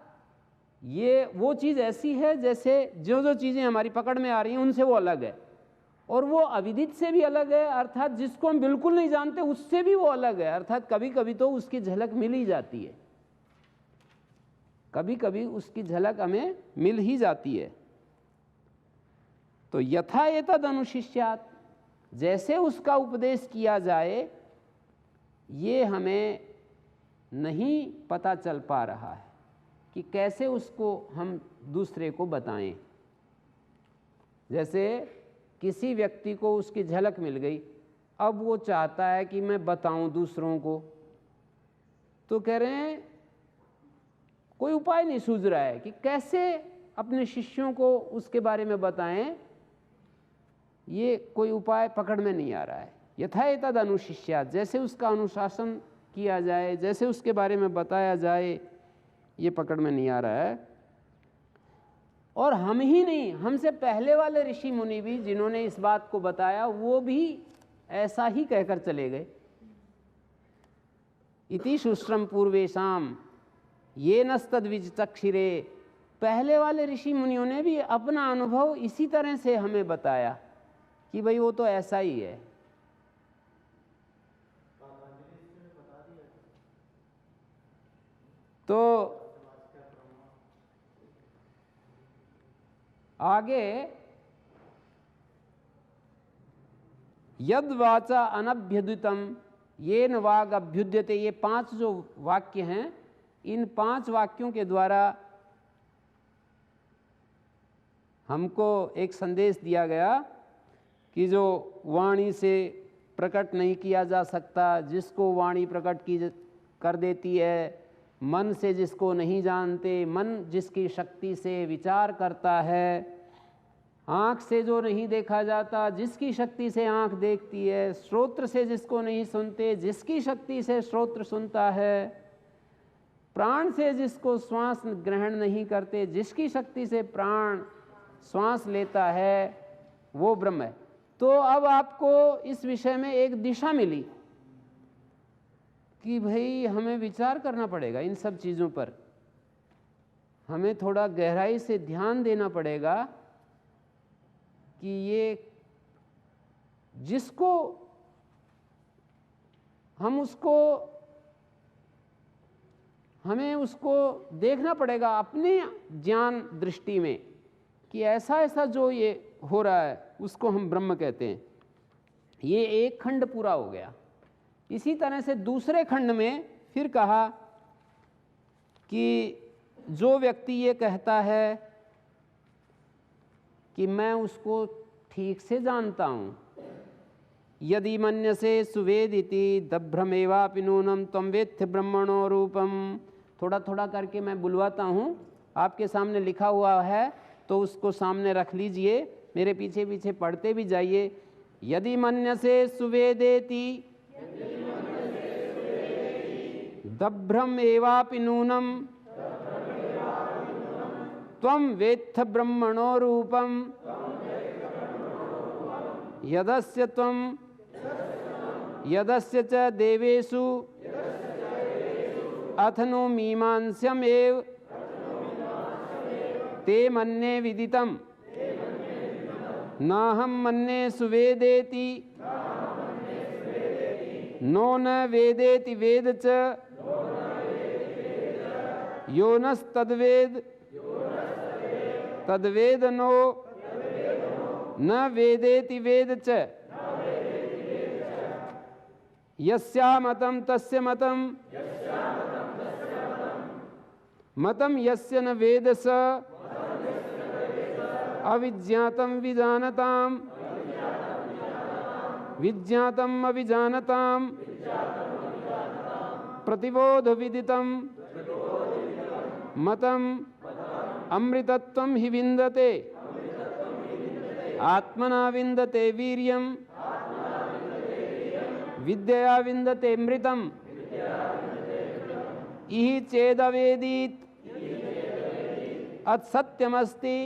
ये वो चीज़ ऐसी है जैसे जो जो चीज़ें हमारी पकड़ में आ रही हैं उनसे वो अलग है, और वो अविदित से भी अलग है, अर्थात जिसको हम बिल्कुल नहीं जानते उससे भी वो अलग है, अर्थात कभी कभी तो उसकी झलक मिल ही जाती है, कभी कभी उसकी झलक हमें मिल ही जाती है। तो यथा एतद् अनुशिष्यात्, जैसे उसका उपदेश किया जाए ये हमें नहीं पता चल पा रहा है कि कैसे उसको हम दूसरे को बताएं। जैसे किसी व्यक्ति को उसकी झलक मिल गई, अब वो चाहता है कि मैं बताऊं दूसरों को, तो कह रहे हैं कोई उपाय नहीं सूझ रहा है कि कैसे अपने शिष्यों को उसके बारे में बताएं, ये कोई उपाय पकड़ में नहीं आ रहा है। यथा एतद् अनुशिष्यात्, जैसे उसका अनुशासन किया जाए, जैसे उसके बारे में बताया जाए, ये पकड़ में नहीं आ रहा है। और हम ही नहीं, हमसे पहले वाले ऋषि मुनि भी जिन्होंने इस बात को बताया वो भी ऐसा ही कहकर चले गए। इति शुश्रम पूर्वेशाम ये नस्तद्विचक्षिरे, पहले वाले ऋषि मुनियों ने भी अपना अनुभव इसी तरह से हमें बताया कि भाई वो तो ऐसा ही है। तो आगे यद वाचा अनभ्युदितम येन वाग अभ्युद्यते, ये 5 जो वाक्य हैं, इन 5 वाक्यों के द्वारा हमको एक संदेश दिया गया कि जो वाणी से प्रकट नहीं किया जा सकता, जिसको वाणी प्रकट की कर देती है, मन से जिसको नहीं जानते, मन जिसकी शक्ति से विचार करता है, आँख से जो नहीं देखा जाता, जिसकी शक्ति से आँख देखती है, श्रोत्र से जिसको नहीं सुनते, जिसकी शक्ति से श्रोत्र सुनता है, प्राण से जिसको श्वास ग्रहण नहीं करते, जिसकी शक्ति से प्राण श्वास लेता है, वो ब्रह्म है। तो अब आपको इस विषय में एक दिशा मिली कि भाई हमें विचार करना पड़ेगा इन सब चीज़ों पर, हमें थोड़ा गहराई से ध्यान देना पड़ेगा कि ये जिसको हम उसको हमें उसको देखना पड़ेगा अपने ज्ञान दृष्टि में कि ऐसा ऐसा जो ये हो रहा है उसको हम ब्रह्म कहते हैं। ये एक खंड पूरा हो गया। इसी तरह से दूसरे खंड में फिर कहा कि जो व्यक्ति ये कहता है कि मैं उसको ठीक से जानता हूँ, यदि मन्यसे सुवेदिति दभ्रमेवापि नूनम त्वं वेत्थ ब्रह्मणो रूपम। थोड़ा थोड़ा करके मैं बुलवाता हूँ, आपके सामने लिखा हुआ है तो उसको सामने रख लीजिए, मेरे पीछे पीछे पढ़ते भी जाइए। यदि मन्यसे सुवेदेति दभ्रम एवापि नूनम त्वं वेत्थ ब्रह्मणो रूपम यदस्य त्वं यदस्य च देवेषु अथनु मीमांस्यमेव ते मन्ये विदितम् नाहं मन्ये सुवेदेति नो न वेदेति वेद च यो नस्तद्वेद तद्वेद नो न वेदेति वेद च यस्या मतम तस्य मतम मतम यस्य न वेद स अविज्ञातम विजानताम विज्ञातम अविजानताम प्रतिबोध विदितम मतम अमृतत्वं हि विन्दते आत्मना विन्दते वीर्यं विद्यया विन्दते मृतम् इहि चेदवेदीत् अत्सत्यमस्ति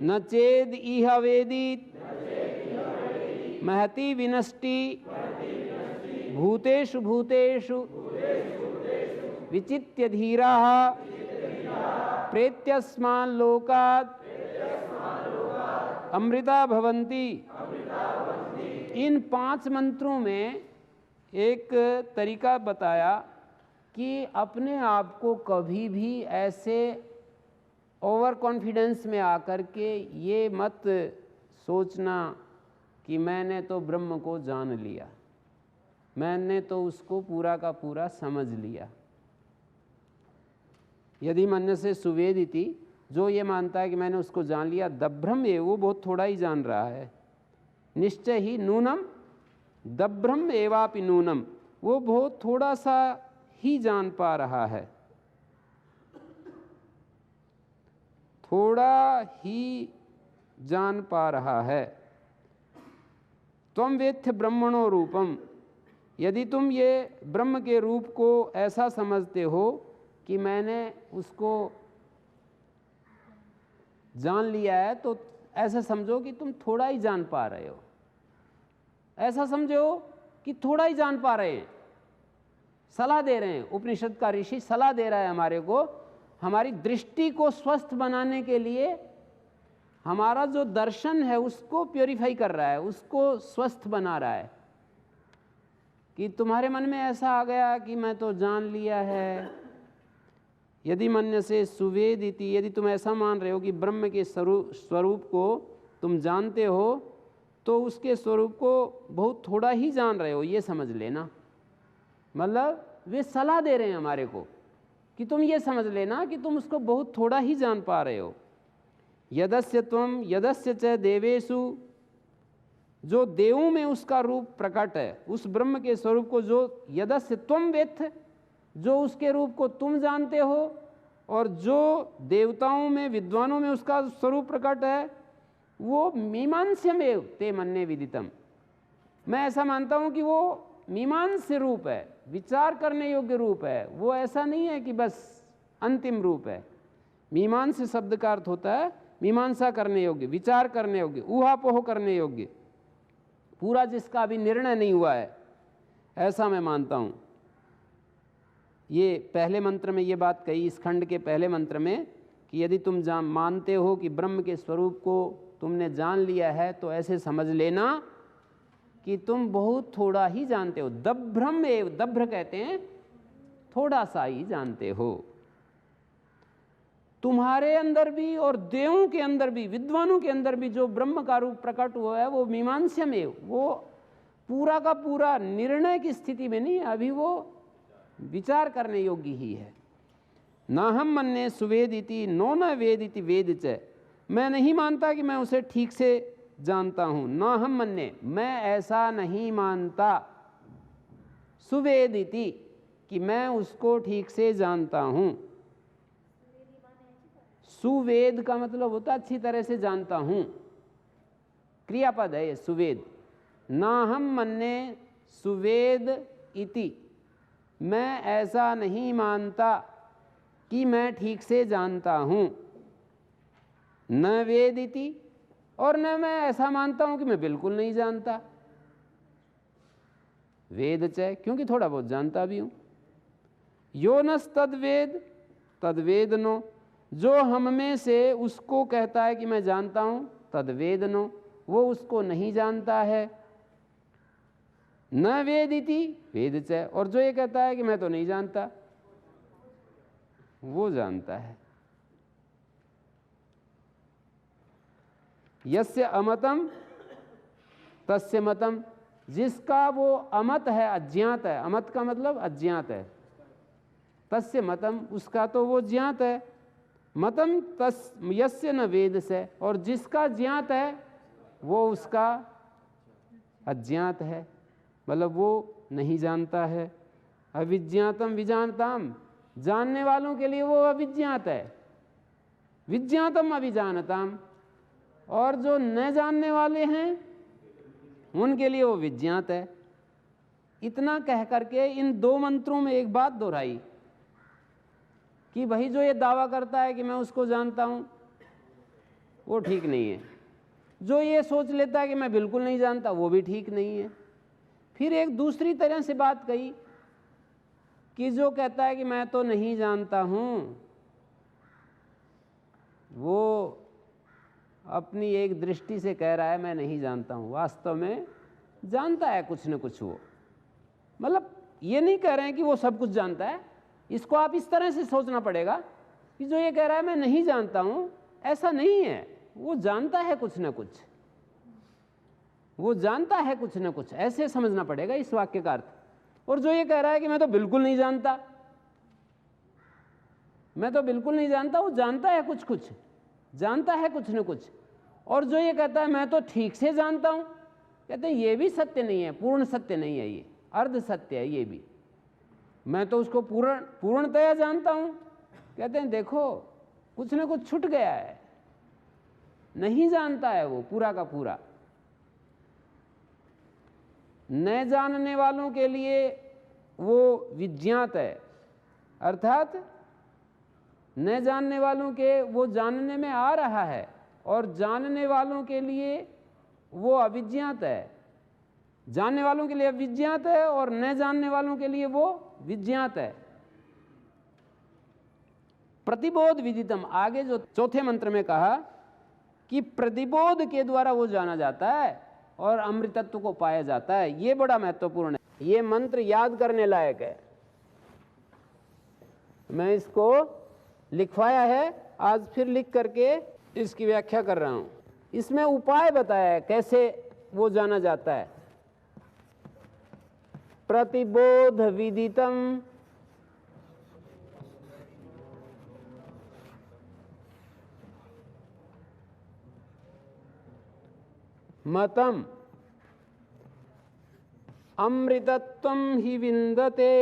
न चेद इह वेदीत् महति विनष्टि भूतेषु भूतेषु विचित्य धीराः प्रेत्यस्मान् लोकात् अमृता भवन्ति। इन 5 मंत्रों में एक तरीका बताया कि अपने आप को कभी भी ऐसे ओवर कॉन्फिडेंस में आकर के ये मत सोचना कि मैंने तो ब्रह्म को जान लिया, मैंने तो उसको पूरा का पूरा समझ लिया। यदि मन्य से सुवेदिति, जो ये मानता है कि मैंने उसको जान लिया, दभ्रम ये वो बहुत थोड़ा ही जान रहा है। निश्चय ही नूनम दभ्रम एवापि नूनम, वो बहुत थोड़ा सा ही जान पा रहा है, थोड़ा ही जान पा रहा है। त्वं वेत्थ ब्रह्मणो रूपम, यदि तुम ये ब्रह्म के रूप को ऐसा समझते हो कि मैंने उसको जान लिया है, तो ऐसा समझो कि तुम थोड़ा ही जान पा रहे हो, ऐसा समझो कि थोड़ा ही जान पा रहे हैं। सलाह दे रहे हैं, उपनिषद का ऋषि सलाह दे रहा है हमारे को, हमारी दृष्टि को स्वस्थ बनाने के लिए, हमारा जो दर्शन है उसको प्योरीफाई कर रहा है, उसको स्वस्थ बना रहा है। कि तुम्हारे मन में ऐसा आ गया कि मैं तो जान लिया है, यदि मन्य से सुवेदिति, यदि तुम ऐसा मान रहे हो कि ब्रह्म के स्वरूप को तुम जानते हो, तो उसके स्वरूप को बहुत थोड़ा ही जान रहे हो, ये समझ लेना। मतलब वे सलाह दे रहे हैं हमारे को कि तुम ये समझ लेना कि तुम उसको बहुत थोड़ा ही जान पा रहे हो। यदस्य त्वं यदस्य च देवेषु, जो देवों में उसका रूप प्रकट है, उस ब्रह्म के स्वरूप को जो यदस्य त्वं वेत्थ, जो उसके रूप को तुम जानते हो, और जो देवताओं में विद्वानों में उसका स्वरूप प्रकट है, वो मीमांस्यमेव ते मन्ये विदितम। मैं ऐसा मानता हूँ कि वो मीमांस्य रूप है, विचार करने योग्य रूप है। वो ऐसा नहीं है कि बस अंतिम रूप है। मीमांस्य शब्द का अर्थ होता है मीमांसा करने योग्य, विचार करने योग्य, ऊहापोह करने योग्य, पूरा जिसका अभी निर्णय नहीं हुआ है, ऐसा मैं मानता हूँ। ये पहले मंत्र में ये बात कही, इस खंड के पहले मंत्र में, कि यदि तुम मानते हो कि ब्रह्म के स्वरूप को तुमने जान लिया है, तो ऐसे समझ लेना कि तुम बहुत थोड़ा ही जानते हो। दभ्रम एव, दभ्र कहते हैं थोड़ा सा ही जानते हो। तुम्हारे अंदर भी और देवों के अंदर भी, विद्वानों के अंदर भी जो ब्रह्म का रूप प्रकट हुआ है, वो मीमांस्यमेव, वो पूरा का पूरा निर्णय की स्थिति में नहीं है, अभी वो विचार करने योग्य ही है। ना हम मन्ये सुवेदिति नो न वेदिति वेद च, मैं नहीं मानता कि मैं उसे ठीक से जानता हूँ। ना हम मन्ये, मैं ऐसा नहीं मानता, सुवेदिति, कि मैं उसको ठीक से जानता हूँ। सुवेद का मतलब होता है अच्छी तरह से जानता हूँ, क्रियापद है ये सुवेद। ना हम मन्ये सुवेद इति, मैं ऐसा नहीं मानता कि मैं ठीक से जानता हूँ। न वेदिति, और न मैं ऐसा मानता हूँ कि मैं बिल्कुल नहीं जानता। वेद च, क्योंकि थोड़ा बहुत जानता भी हूँ। यो नस तद्वेद तद्वेदनो, जो हम में से उसको कहता है कि मैं जानता हूँ, तद्वेदनो, वो उसको नहीं जानता है। न वेदिति वेद च, और जो ये कहता है कि मैं तो नहीं जानता, वो जानता है। यस्य अमतम तस्य मतम, जिसका वो अमत है, अज्ञात है, अमत का मतलब अज्ञात है, तस्य मतम, उसका तो वो ज्ञात है। मतम तस् यस्य न वेद से, और जिसका ज्ञात है वो उसका अज्ञात है, मतलब वो नहीं जानता है। अविज्ञातम विजानताम, जानने वालों के लिए वो अविज्ञात है। विज्ञातम अभिजानताम, और जो न जानने वाले हैं उनके लिए वो विज्ञात है। इतना कह करके इन दो मंत्रों में एक बात दोहराई कि भाई जो ये दावा करता है कि मैं उसको जानता हूं वो ठीक नहीं है, जो ये सोच लेता है कि मैं बिल्कुल नहीं जानता वो भी ठीक नहीं है। फिर एक दूसरी तरह से बात कही कि जो कहता है कि मैं तो नहीं जानता हूं वो अपनी एक दृष्टि से कह रहा है मैं नहीं जानता हूं, वास्तव में जानता है कुछ न कुछ। वो मतलब ये नहीं कह रहे हैं कि वो सब कुछ जानता है। इसको आप इस तरह से सोचना पड़ेगा कि जो ये कह रहा है मैं नहीं जानता हूं, ऐसा नहीं है, वो जानता है कुछ न कुछ, वो जानता है कुछ न कुछ, ऐसे समझना पड़ेगा इस वाक्य का अर्थ। और जो ये कह रहा है कि मैं तो बिल्कुल नहीं जानता, मैं तो बिल्कुल नहीं जानता, वो जानता है कुछ कुछ, जानता है कुछ न कुछ। और जो ये कहता है मैं तो ठीक से जानता हूं, कहते हैं ये भी सत्य नहीं है, पूर्ण सत्य नहीं है, ये अर्ध सत्य है। ये भी मैं तो उसको पूर्णतया जानता हूं, कहते हैं देखो कुछ न कुछ छूट गया है, नहीं जानता है वो पूरा का पूरा। न जानने वालों के लिए वो विज्ञात है, अर्थात न जानने वालों के वो जानने में आ रहा है, और जानने वालों के लिए वो अविज्ञात है। जानने वालों के लिए अविज्ञात है और न जानने वालों के लिए वो विज्ञात है। प्रतिबोध विदितम, आगे जो चौथे मंत्र में कहा कि प्रतिबोध के द्वारा वो जाना जाता है और अमृतत्व को पाया जाता है, ये बड़ा महत्वपूर्ण है। ये मंत्र याद करने लायक है। मैं इसको लिखवाया है, आज फिर लिख करके इसकी व्याख्या कर रहा हूं। इसमें उपाय बताया है कैसे वो जाना जाता है। प्रतिबोध विदितम मतम अमृतत्वं हि विन्दते।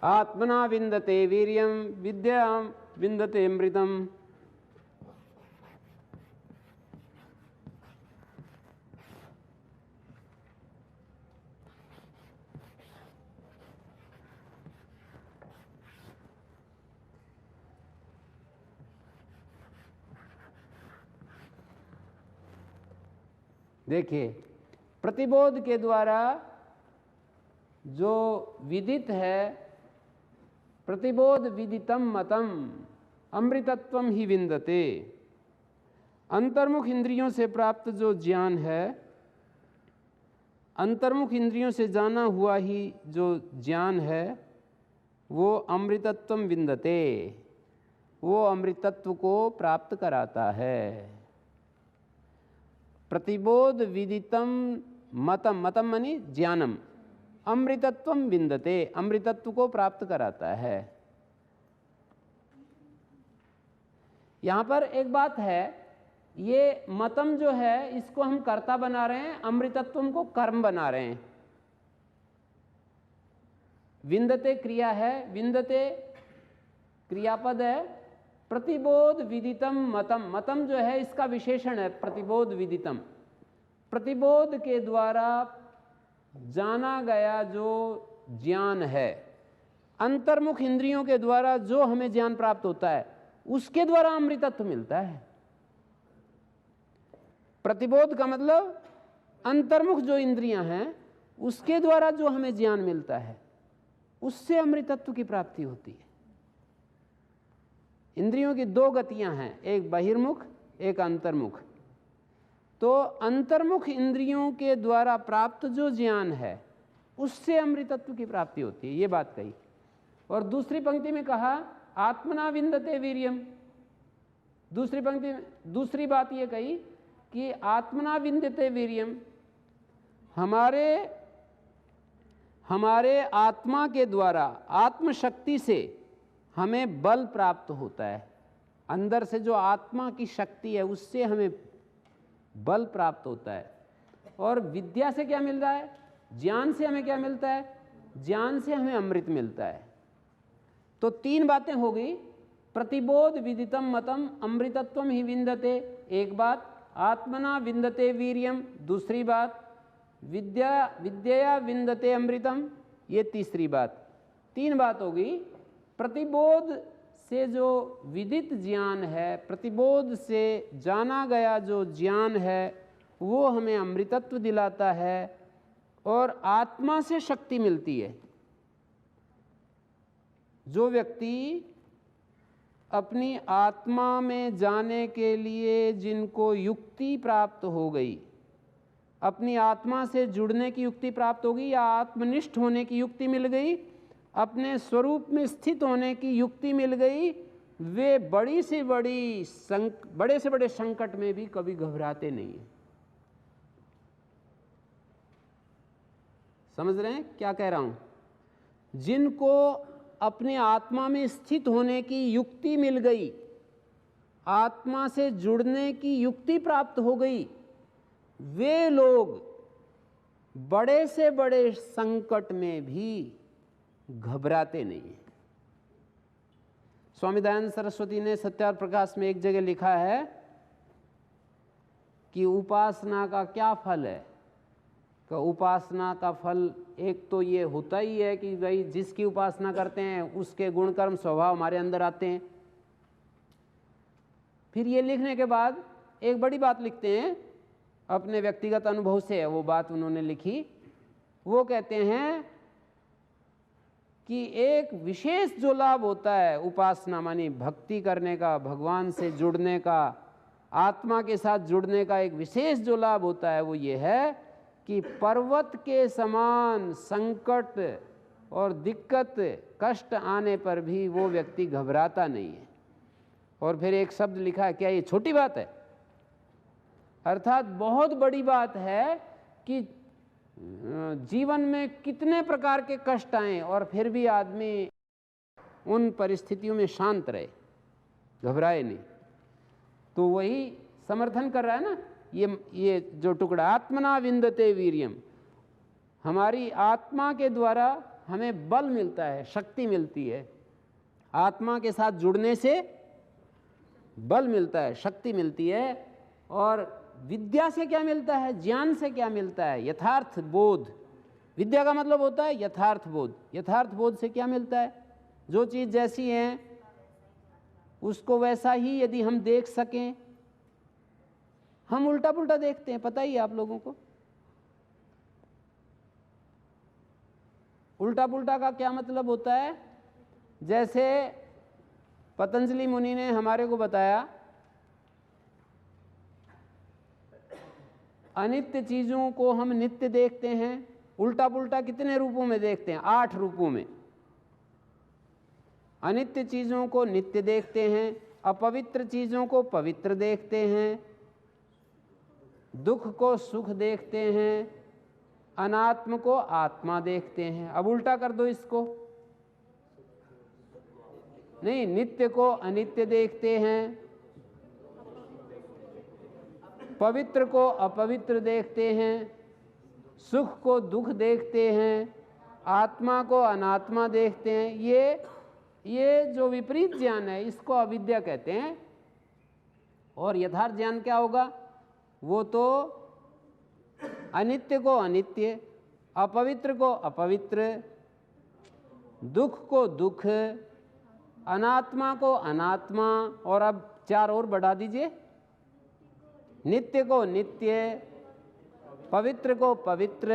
आत्मना विन्दते वीर्यं विद्यां विन्दते अमृतम्। देखिए, प्रतिबोध के द्वारा जो विदित है, प्रतिबोध विदितम मतम अमृतत्वम ही विन्दते। अंतर्मुख इंद्रियों से प्राप्त जो ज्ञान है, अंतर्मुख इंद्रियों से जाना हुआ ही जो ज्ञान है, वो अमृतत्वम विन्दते, वो अमृतत्व को प्राप्त कराता है। प्रतिबोध विदितम मतम, मतम मानी ज्ञानम, अमृतत्वम विन्दते, अमृतत्व को प्राप्त कराता है। यहां पर एक बात है, ये मतम जो है इसको हम कर्ता बना रहे हैं, अमृतत्वम को कर्म बना रहे हैं। विन्दते क्रिया है, विन्दते क्रियापद है, प्रतिबोध विदितम मतम, मतम जो है इसका विशेषण है प्रतिबोध विदितम। प्रतिबोध के द्वारा जाना गया जो ज्ञान है, अंतर्मुख इंद्रियों के द्वारा जो हमें ज्ञान प्राप्त होता है, उसके द्वारा अमृतत्व मिलता है। प्रतिबोध का मतलब अंतर्मुख जो इंद्रियां हैं उसके द्वारा जो हमें ज्ञान मिलता है, उससे अमृतत्व की प्राप्ति होती है। इंद्रियों की दो गतियां हैं, एक बहिर्मुख एक अंतर्मुख। तो अंतर्मुख इंद्रियों के द्वारा प्राप्त जो ज्ञान है उससे अमृतत्व की प्राप्ति होती है, ये बात कही। और दूसरी पंक्ति में कहा आत्मना विन्दते वीर्यम। दूसरी पंक्ति में दूसरी बात ये कही कि आत्मना विन्दते वीर्यम, हमारे आत्मा के द्वारा, आत्मशक्ति से हमें बल प्राप्त होता है। अंदर से जो आत्मा की शक्ति है उससे हमें बल प्राप्त होता है। और विद्या से क्या मिल रहा है? ज्ञान से हमें क्या मिलता है? ज्ञान से हमें अमृत मिलता है। तो 3 बातें हो गई, प्रतिबोध विदितम मतम अमृतत्वम ही विन्दते, एक बात, आत्मना विन्दते वीर्यम दूसरी बात, विद्या विन्दते अमृतम ये तीसरी बात। 3 बात हो गई। प्रतिबोध से जो विदित ज्ञान है, प्रतिबोध से जाना गया जो ज्ञान है, वो हमें अमृतत्व दिलाता है और आत्मा से शक्ति मिलती है। जो व्यक्ति अपनी आत्मा में जाने के लिए जिनको युक्ति प्राप्त हो गई, अपनी आत्मा से जुड़ने की युक्ति प्राप्त हो गई या आत्मनिष्ठ होने की युक्ति मिल गई, अपने स्वरूप में स्थित होने की युक्ति मिल गई, वे बड़े से बड़े संकट में भी कभी घबराते नहीं हैं। समझ रहे हैं क्या कह रहा हूं? जिनको अपने आत्मा में स्थित होने की युक्ति मिल गई, आत्मा से जुड़ने की युक्ति प्राप्त हो गई, वे लोग बड़े से बड़े संकट में भी घबराते नहीं हैं। स्वामी दयानंद सरस्वती ने सत्यार्थ प्रकाश में एक जगह लिखा है कि उपासना का क्या फल है? तो उपासना का फल एक तो ये होता ही है कि भाई जिसकी उपासना करते हैं उसके गुण कर्म स्वभाव हमारे अंदर आते हैं। फिर ये लिखने के बाद एक बड़ी बात लिखते हैं, अपने व्यक्तिगत अनुभव से है वो बात उन्होंने लिखी। वो कहते हैं कि एक विशेष जो लाभ होता है उपासना मानी भक्ति करने का, भगवान से जुड़ने का, आत्मा के साथ जुड़ने का एक विशेष जो लाभ होता है वो ये है कि पर्वत के समान संकट और दिक्कत कष्ट आने पर भी वो व्यक्ति घबराता नहीं है। और फिर एक शब्द लिखा है, क्या ये छोटी बात है? अर्थात बहुत बड़ी बात है कि जीवन में कितने प्रकार के कष्ट आए और फिर भी आदमी उन परिस्थितियों में शांत रहे, घबराए नहीं। तो वही समर्थन कर रहा है ना ये जो टुकड़ा, आत्मना विन्दते वीर्यम, हमारी आत्मा के द्वारा हमें बल मिलता है, शक्ति मिलती है। आत्मा के साथ जुड़ने से बल मिलता है, शक्ति मिलती है। और विद्या से क्या मिलता है? ज्ञान से क्या मिलता है? यथार्थ बोध। विद्या का मतलब होता है यथार्थ बोध। यथार्थ बोध से क्या मिलता है? जो चीज़ जैसी है उसको वैसा ही यदि हम देख सकें। हम उल्टा पुल्टा देखते हैं, पता ही है आप लोगों को। उल्टा पुल्टा का क्या मतलब होता है? जैसे पतंजलि मुनि ने हमारे को बताया, अनित्य चीजों को हम नित्य देखते हैं। उल्टा पुल्टा कितने रूपों में देखते हैं? 8 रूपों में। अनित्य चीजों को नित्य देखते हैं, अपवित्र चीजों को पवित्र देखते हैं, दुख को सुख देखते हैं, अनात्म को आत्मा देखते हैं। अब उल्टा कर दो इसको, नहीं, नित्य को अनित्य देखते हैं, पवित्र को अपवित्र देखते हैं, सुख को दुख देखते हैं, आत्मा को अनात्मा देखते हैं। ये जो विपरीत ज्ञान है इसको अविद्या कहते हैं। और यथार्थ ज्ञान क्या होगा? वो तो अनित्य को अनित्य, अपवित्र को अपवित्र, दुख को दुख, अनात्मा को अनात्मा, और अब 4 और बढ़ा दीजिए, नित्य को नित्य, पवित्र को पवित्र,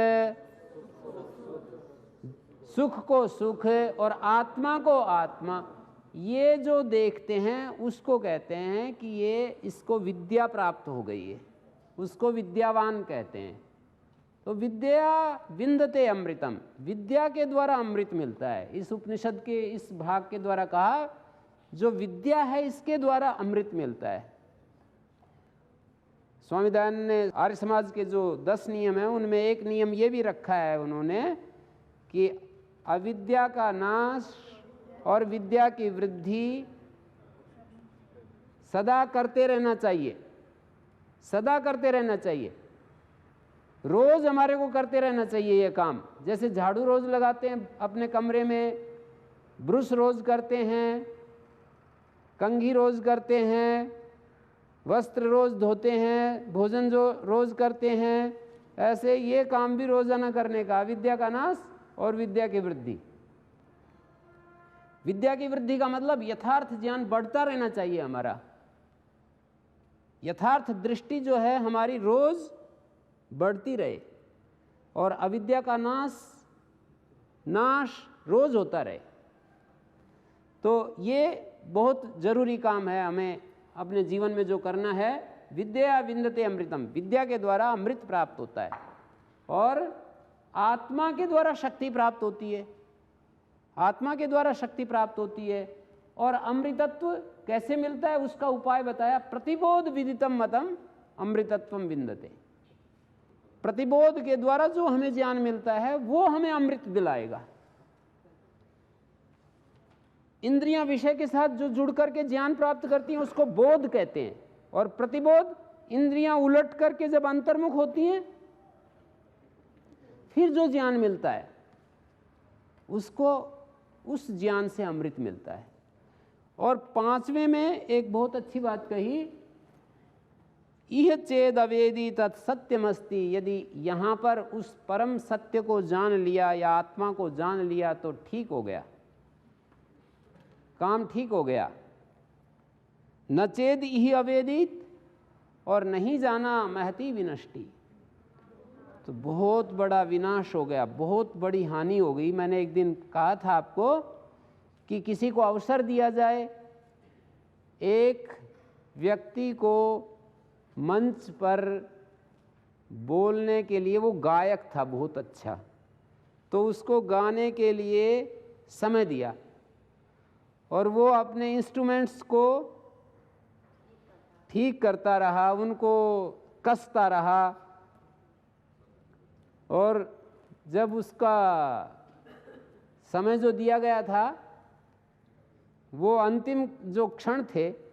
सुख को सुख और आत्मा को आत्मा। ये जो देखते हैं उसको कहते हैं कि ये इसको विद्या प्राप्त हो गई है, उसको विद्यावान कहते हैं। तो विद्या विन्दते अमृतम, विद्या के द्वारा अमृत मिलता है। इस उपनिषद के इस भाग के द्वारा कहा जो विद्या है इसके द्वारा अमृत मिलता है। स्वामी दयानंद ने आर्य समाज के जो 10 नियम हैं उनमें एक नियम ये भी रखा है उन्होंने कि अविद्या का नाश और विद्या की वृद्धि सदा करते रहना चाहिए, सदा करते रहना चाहिए। रोज हमारे को करते रहना चाहिए ये काम। जैसे झाड़ू रोज लगाते हैं अपने कमरे में, ब्रश रोज करते हैं, कंघी रोज करते हैं, वस्त्र रोज धोते हैं, भोजन जो रोज करते हैं, ऐसे ये काम भी रोजाना करने का। विद्या का नाश और विद्या की वृद्धि। विद्या की वृद्धि का मतलब यथार्थ ज्ञान बढ़ता रहना चाहिए हमारा। यथार्थ दृष्टि जो है हमारी रोज बढ़ती रहे और अविद्या का नाश रोज होता रहे। तो ये बहुत जरूरी काम है हमें अपने जीवन में जो करना है। विद्या विन्दते अमृतम, विद्या के द्वारा अमृत प्राप्त होता है और आत्मा के द्वारा शक्ति प्राप्त होती है। आत्मा के द्वारा शक्ति प्राप्त होती है। और अमृतत्व कैसे मिलता है उसका उपाय बताया। प्रतिबोध विदितम मतम अमृतत्वम विन्दते। प्रतिबोध के द्वारा जो हमें ज्ञान मिलता है वो हमें अमृत दिलाएगा। इंद्रियां विषय के साथ जो जुड़ करके ज्ञान प्राप्त करती हैं उसको बोध कहते हैं। और प्रतिबोध, इंद्रियां उलट करके जब अंतर्मुख होती हैं फिर जो ज्ञान मिलता है उसको, उस ज्ञान से अमृत मिलता है। और पांचवें में एक बहुत अच्छी बात कही, इह चेद अवेदी तत्सत्यमस्ति। यदि यहाँ पर उस परम सत्य को जान लिया या आत्मा को जान लिया तो ठीक हो गया, काम ठीक हो गया। न चेद इह अवेदित, और नहीं जाना महती विनष्टि, तो बहुत बड़ा विनाश हो गया, बहुत बड़ी हानि हो गई। मैंने एक दिन कहा था आपको कि किसी को अवसर दिया जाए, एक व्यक्ति को मंच पर बोलने के लिए, वो गायक था बहुत अच्छा, तो उसको गाने के लिए समय दिया और वो अपने इंस्ट्रूमेंट्स को ठीक करता रहा, उनको कसता रहा। और जब उसका समय जो दिया गया था, वो अंतिम जो क्षण थे,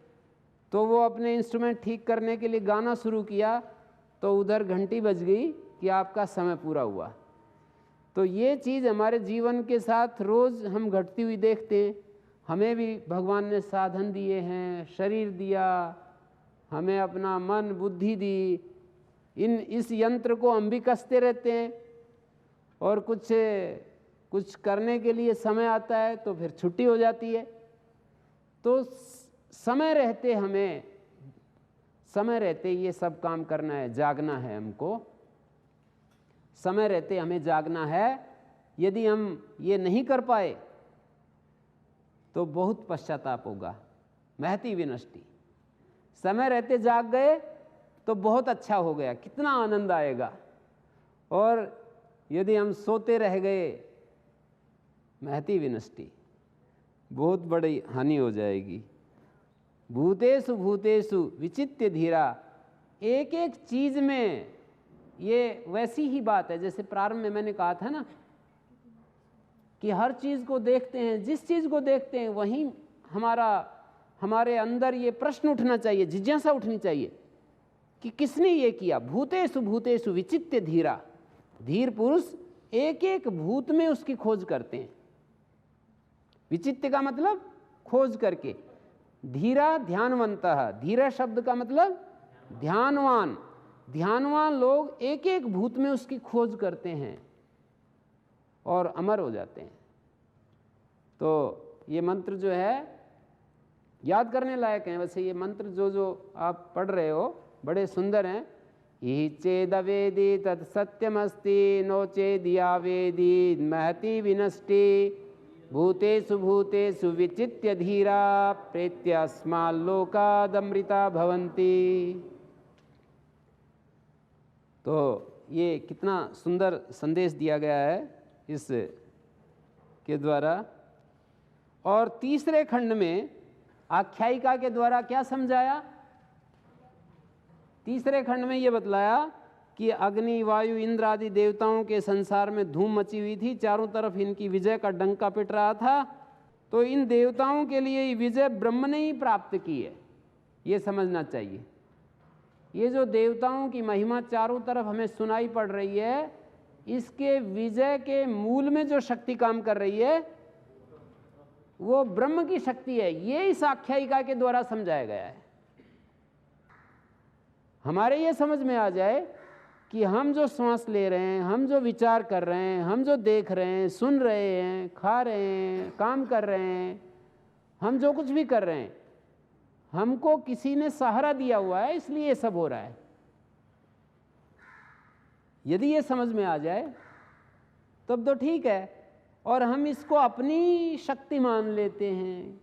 तो वो अपने इंस्ट्रूमेंट ठीक करने के लिए गाना शुरू किया, तो उधर घंटी बज गई कि आपका समय पूरा हुआ। तो ये चीज़ हमारे जीवन के साथ रोज़ हम घटती हुई देखते हैं। हमें भी भगवान ने साधन दिए हैं, शरीर दिया, हमें अपना मन बुद्धि दी, इस यंत्र को हम भी कसते रहते हैं और कुछ करने के लिए समय आता है तो फिर छुट्टी हो जाती है। तो समय रहते ये सब काम करना है, जागना है हमको। समय रहते हमें जागना है। यदि हम ये नहीं कर पाए तो बहुत पश्चाताप होगा, महती विनष्टि। समय रहते जाग गए तो बहुत अच्छा हो गया, कितना आनंद आएगा। और यदि हम सोते रह गए, महती विनष्टि, बहुत बड़ी हानि हो जाएगी। भूतेषु भूतेषु विचित्य धीरा। एक एक चीज में ये वैसी ही बात है जैसे प्रारंभ में मैंने कहा था ना, कि हर चीज को देखते हैं, जिस चीज को देखते हैं वहीं हमारे अंदर ये प्रश्न उठना चाहिए, जिज्ञासा उठनी चाहिए कि किसने ये किया। भूतेषु भूतेषु विचित्य धीरा। धीर पुरुष एक एक भूत में उसकी खोज करते हैं। विचित्य का मतलब खोज करके, धीरा ध्यानवंतः। धीरा शब्द का मतलब ध्यानवान। ध्यानवान लोग एक एक भूत में उसकी खोज करते हैं और अमर हो जाते हैं। तो ये मंत्र जो है याद करने लायक है। वैसे ये मंत्र जो आप पढ़ रहे हो बड़े सुंदर हैं। यही चेदवेदी तत्सत्यमस्ति, नो चेदियावेदी महती विनष्टि। भूतेषु भूतेषु विचित्य धीरा, प्रेत्यस्माल्लोकादमृता भवन्ति। तो ये कितना सुंदर संदेश दिया गया है इस के द्वारा। और तीसरे खंड में आख्यायिका के द्वारा क्या समझाया? तीसरे खंड में ये बतलाया कि अग्नि वायु इंद्र आदि देवताओं के संसार में धूम मची हुई थी, चारों तरफ इनकी विजय का डंका पिट रहा था। तो इन देवताओं के लिए विजय ब्रह्म ने ही प्राप्त की है, ये समझना चाहिए। ये जो देवताओं की महिमा चारों तरफ हमें सुनाई पड़ रही है, इसके विजय के मूल में जो शक्ति काम कर रही है वो ब्रह्म की शक्ति है। ये इस आख्यायिका के द्वारा समझाया गया है। हमारे ये समझ में आ जाए कि हम जो श्वास ले रहे हैं, हम जो विचार कर रहे हैं, हम जो देख रहे हैं, सुन रहे हैं, खा रहे हैं, काम कर रहे हैं, हम जो कुछ भी कर रहे हैं, हमको किसी ने सहारा दिया हुआ है, इसलिए ये सब हो रहा है। यदि ये समझ में आ जाए तब तो ठीक है। और हम इसको अपनी शक्ति मान लेते हैं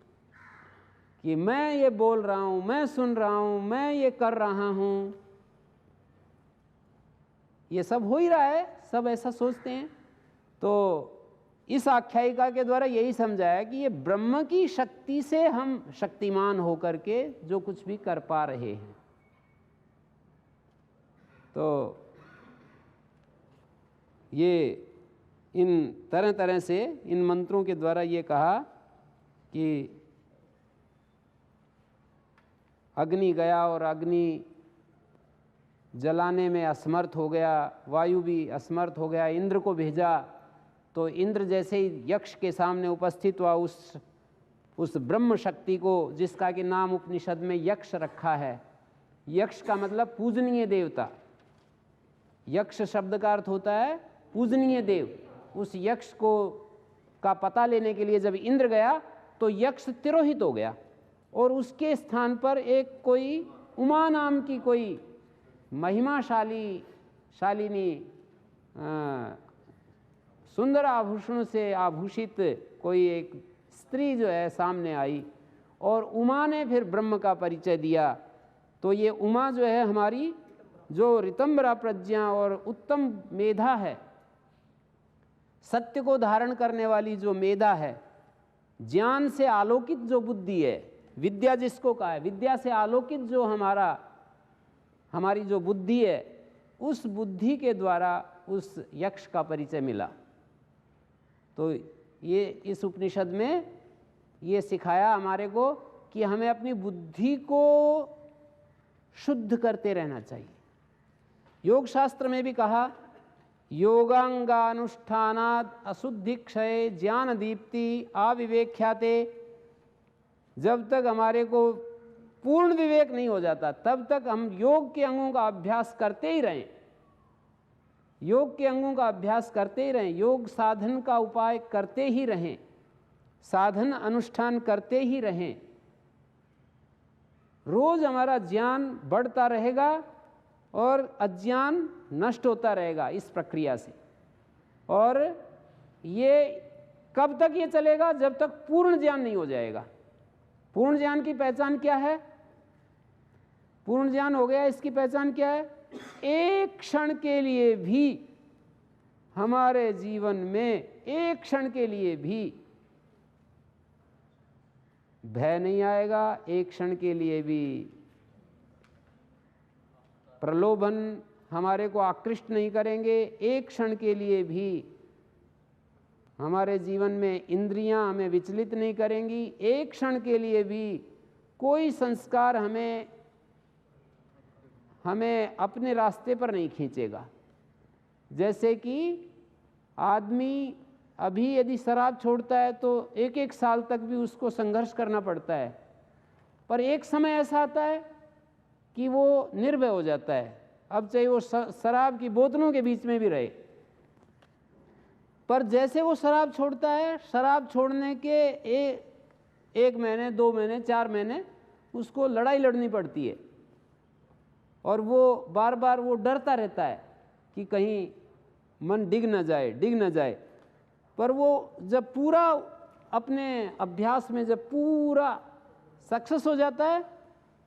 कि मैं ये बोल रहा हूं, मैं सुन रहा हूं, मैं ये कर रहा हूं, ये सब हो ही रहा है, सब ऐसा सोचते हैं। तो इस आख्यायिका के द्वारा यही समझाया कि ये ब्रह्म की शक्ति से हम शक्तिमान होकर के जो कुछ भी कर पा रहे हैं। तो ये इन तरह तरह से इन मंत्रों के द्वारा ये कहा कि अग्नि गया और अग्नि जलाने में असमर्थ हो गया, वायु भी असमर्थ हो गया, इंद्र को भेजा तो इंद्र जैसे ही यक्ष के सामने उपस्थित हुआ, उस ब्रह्म शक्ति को, जिसका कि नाम उपनिषद में यक्ष रखा है। यक्ष का मतलब पूजनीय देवता। यक्ष शब्द का अर्थ होता है पूजनीय देव। उस यक्ष को का पता लेने के लिए जब इंद्र गया तो यक्ष तिरोहित हो गया और उसके स्थान पर एक कोई उमा नाम की कोई महिमाशालिनी सुंदर आभूषणों से आभूषित कोई एक स्त्री जो है सामने आई और उमा ने फिर ब्रह्म का परिचय दिया। तो ये उमा जो है हमारी जो ऋतंबरा प्रज्ञा और उत्तम मेधा है, सत्य को धारण करने वाली जो मेधा है, ज्ञान से आलोकित जो बुद्धि है, विद्या जिसको कहा है, विद्या से आलोकित जो हमारी जो बुद्धि है, उस बुद्धि के द्वारा उस यक्ष का परिचय मिला। तो ये इस उपनिषद में ये सिखाया हमारे को कि हमें अपनी बुद्धि को शुद्ध करते रहना चाहिए। योग शास्त्र में भी कहा योगांगानुष्ठानाद अशुद्धि क्षय ज्ञान दीप्ति अविवेख्याते। जब तक हमारे को पूर्ण विवेक नहीं हो जाता तब तक हम योग के अंगों का अभ्यास करते ही रहें, योग के अंगों का अभ्यास करते ही रहें, योग साधन का उपाय करते ही रहें, साधन अनुष्ठान करते ही रहें। रोज हमारा ज्ञान बढ़ता रहेगा और अज्ञान नष्ट होता रहेगा इस प्रक्रिया से। और ये कब तक ये चलेगा? जब तक पूर्ण ज्ञान नहीं हो जाएगा। पूर्ण ज्ञान की पहचान क्या है? पूर्ण ज्ञान हो गया, इसकी पहचान क्या है? एक क्षण के लिए भी हमारे जीवन में, एक क्षण के लिए भी भय नहीं आएगा, एक क्षण के लिए भी प्रलोभन हमारे को आकृष्ट नहीं करेंगे, एक क्षण के लिए भी हमारे जीवन में इंद्रियां हमें विचलित नहीं करेंगी, एक क्षण के लिए भी कोई संस्कार हमें अपने रास्ते पर नहीं खींचेगा। जैसे कि आदमी अभी यदि शराब छोड़ता है तो एक एक साल तक भी उसको संघर्ष करना पड़ता है, पर एक समय ऐसा आता है कि वो निर्भय हो जाता है। अब चाहे वो शराब की बोतलों के बीच में भी रहे, पर जैसे वो शराब छोड़ता है, शराब छोड़ने के एक महीने, 2 महीने, 4 महीने उसको लड़ाई लड़नी पड़ती है और वो बार बार वो डरता रहता है कि कहीं मन डिग न जाए। पर वो जब पूरा अपने अभ्यास में जब पूरा सक्सेस हो जाता है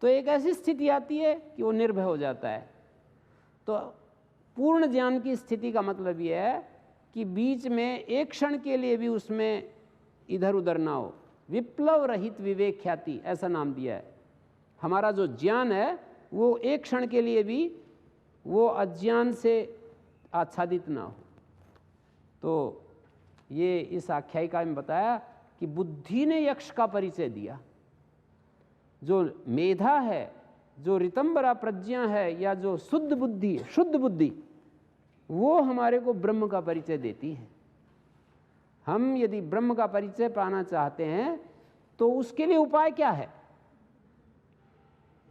तो एक ऐसी स्थिति आती है कि वो निर्भय हो जाता है। तो पूर्ण ज्ञान की स्थिति का मतलब ये है कि बीच में एक क्षण के लिए भी उसमें इधर उधर ना हो। विप्लव रहित विवेक ख्याति ऐसा नाम दिया है। हमारा जो ज्ञान है वो एक क्षण के लिए भी वो अज्ञान से आच्छादित ना हो। तो ये इस आख्यायिका में बताया कि बुद्धि ने यक्ष का परिचय दिया। जो मेधा है, जो ऋतंबरा प्रज्ञा है या जो शुद्ध बुद्धि, शुद्ध बुद्धि, वो हमारे को ब्रह्म का परिचय देती है। हम यदि ब्रह्म का परिचय पाना चाहते हैं तो उसके लिए उपाय क्या है?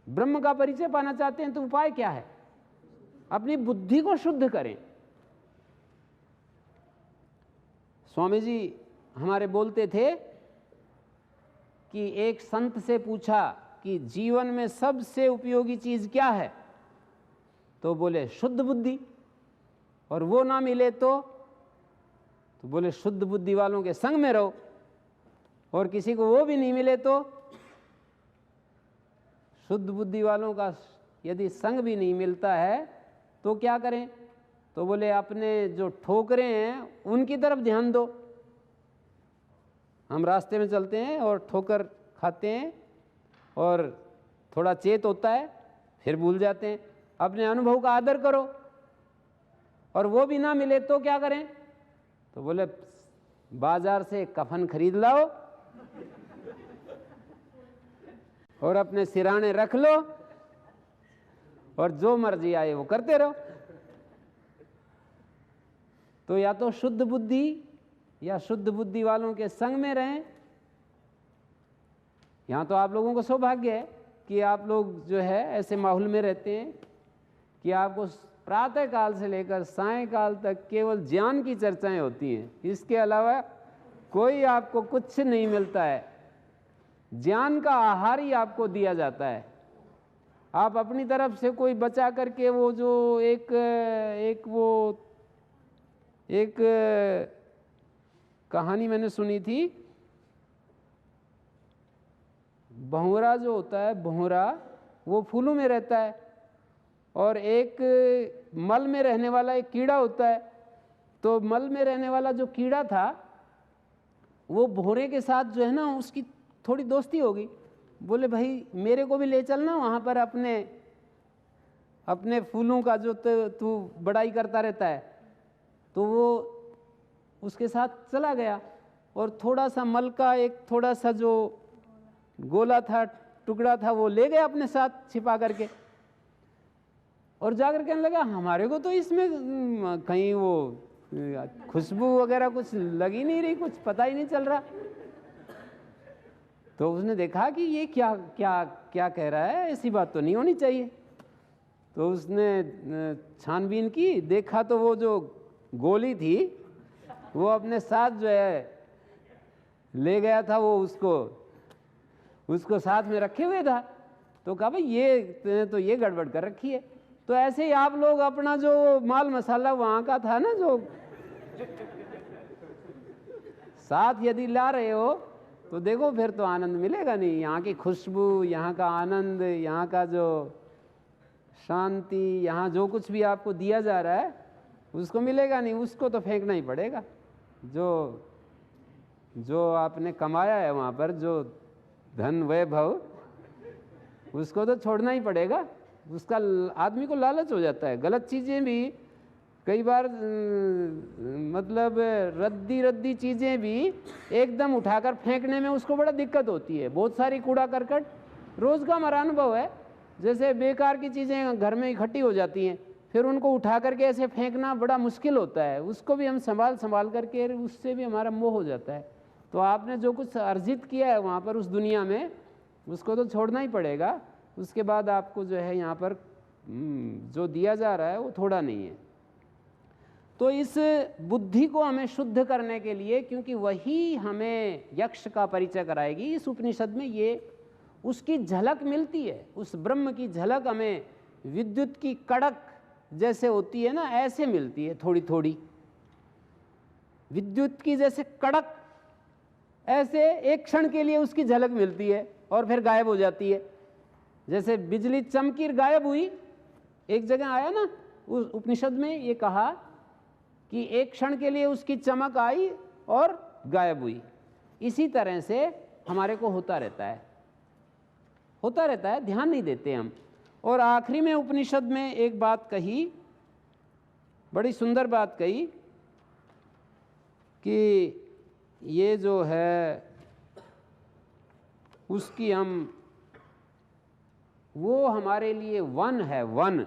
ब्रह्म का परिचय पाना चाहते हैं तो उपाय क्या है? अपनी बुद्धि को शुद्ध करें। स्वामी जी हमारे बोलते थे कि एक संत से पूछा कि जीवन में सबसे उपयोगी चीज क्या है, तो बोले शुद्ध बुद्धि, और वो ना मिले तो बोले शुद्ध बुद्धि वालों के संग में रहो, और किसी को वो भी नहीं मिले तो शुद्ध बुद्धि वालों का यदि संग भी नहीं मिलता है तो क्या करें? तो बोले अपने जो ठोकरें हैं उनकी तरफ ध्यान दो। हम रास्ते में चलते हैं और ठोकर खाते हैं और थोड़ा चेत होता है, फिर भूल जाते हैं। अपने अनुभव का आदर करो, और वो भी ना मिले तो क्या करें? तो बोले बाजार से कफन खरीद लाओ और अपने सिराने रख लो, और जो मर्जी आए वो करते रहो। तो या तो शुद्ध बुद्धि या शुद्ध बुद्धि वालों के संग में रहें। यहाँ तो आप लोगों को सौभाग्य है कि आप लोग जो है ऐसे माहौल में रहते हैं कि आपको प्रातः काल से लेकर सायंकाल तक केवल ज्ञान की चर्चाएं होती हैं, इसके अलावा कोई आपको कुछ नहीं मिलता है। ज्ञान का आहार ही आपको दिया जाता है। आप अपनी तरफ से कोई बचा करके वो जो एक कहानी मैंने सुनी थी, भंवरा जो होता है, भंवरा वो फूलों में रहता है, और एक मल में रहने वाला एक कीड़ा होता है। तो मल में रहने वाला जो कीड़ा था वो भंवरे के साथ जो है ना उसकी थोड़ी दोस्ती हो गई। बोले भाई मेरे को भी ले चलना वहाँ पर, अपने फूलों का जो तू बड़ाई करता रहता है। तो वो उसके साथ चला गया और थोड़ा सा मल का एक थोड़ा सा जो गोला था, टुकड़ा था, वो ले गया अपने साथ छिपा करके, और जाकर कहने लगा हमारे को तो इसमें कहीं वो खुशबू वगैरह कुछ लगी नहीं रही, कुछ पता ही नहीं चल रहा। तो उसने देखा कि ये क्या क्या क्या कह रहा है, ऐसी बात तो नहीं होनी चाहिए। तो उसने छानबीन की, देखा तो वो जो गोली थी वो अपने साथ जो है ले गया था, वो उसको साथ में रखे हुए था। तो कहा भाई ये तो ये गड़बड़ कर रखी है। तो ऐसे ही आप लोग अपना जो माल मसाला वहाँ का था ना, जो साथ यदि ला रहे हो तो देखो फिर तो आनंद मिलेगा नहीं। यहाँ की खुशबू, यहाँ का आनंद, यहाँ का जो शांति, यहाँ जो कुछ भी आपको दिया जा रहा है उसको मिलेगा नहीं, उसको तो फेंकना ही पड़ेगा। जो आपने कमाया है वहाँ पर, जो धन वैभव, उसको तो छोड़ना ही पड़ेगा। उसका आदमी को लालच हो जाता है। गलत चीज़ें भी कई बार मतलब रद्दी चीज़ें भी एकदम उठाकर फेंकने में उसको बड़ा दिक्कत होती है। बहुत सारी कूड़ा करकट रोज़ का हमारा अनुभव है, जैसे बेकार की चीज़ें घर में इकट्ठी हो जाती हैं, फिर उनको उठा करके ऐसे फेंकना बड़ा मुश्किल होता है। उसको भी हम संभाल करके, उससे भी हमारा मोह हो जाता है। तो आपने जो कुछ अर्जित किया है वहाँ पर उस दुनिया में, उसको तो छोड़ना ही पड़ेगा। उसके बाद आपको जो है यहाँ पर जो दिया जा रहा है वो थोड़ा नहीं है। तो इस बुद्धि को हमें शुद्ध करने के लिए, क्योंकि वही हमें यक्ष का परिचय कराएगी, इस उपनिषद में ये उसकी झलक मिलती है। उस ब्रह्म की झलक हमें विद्युत की कड़क जैसे होती है ना, ऐसे मिलती है, थोड़ी थोड़ी विद्युत की जैसे कड़क, ऐसे एक क्षण के लिए उसकी झलक मिलती है और फिर गायब हो जाती है। जैसे बिजली चमकी गायब हुई, एक जगह आया ना उस उपनिषद में ये कहा कि एक क्षण के लिए उसकी चमक आई और गायब हुई। इसी तरह से हमारे को होता रहता है, ध्यान नहीं देते हम। और आखिरी में उपनिषद में एक बात कही, बड़ी सुंदर बात कही कि ये जो है उसकी हम वो हमारे लिए वन है। वन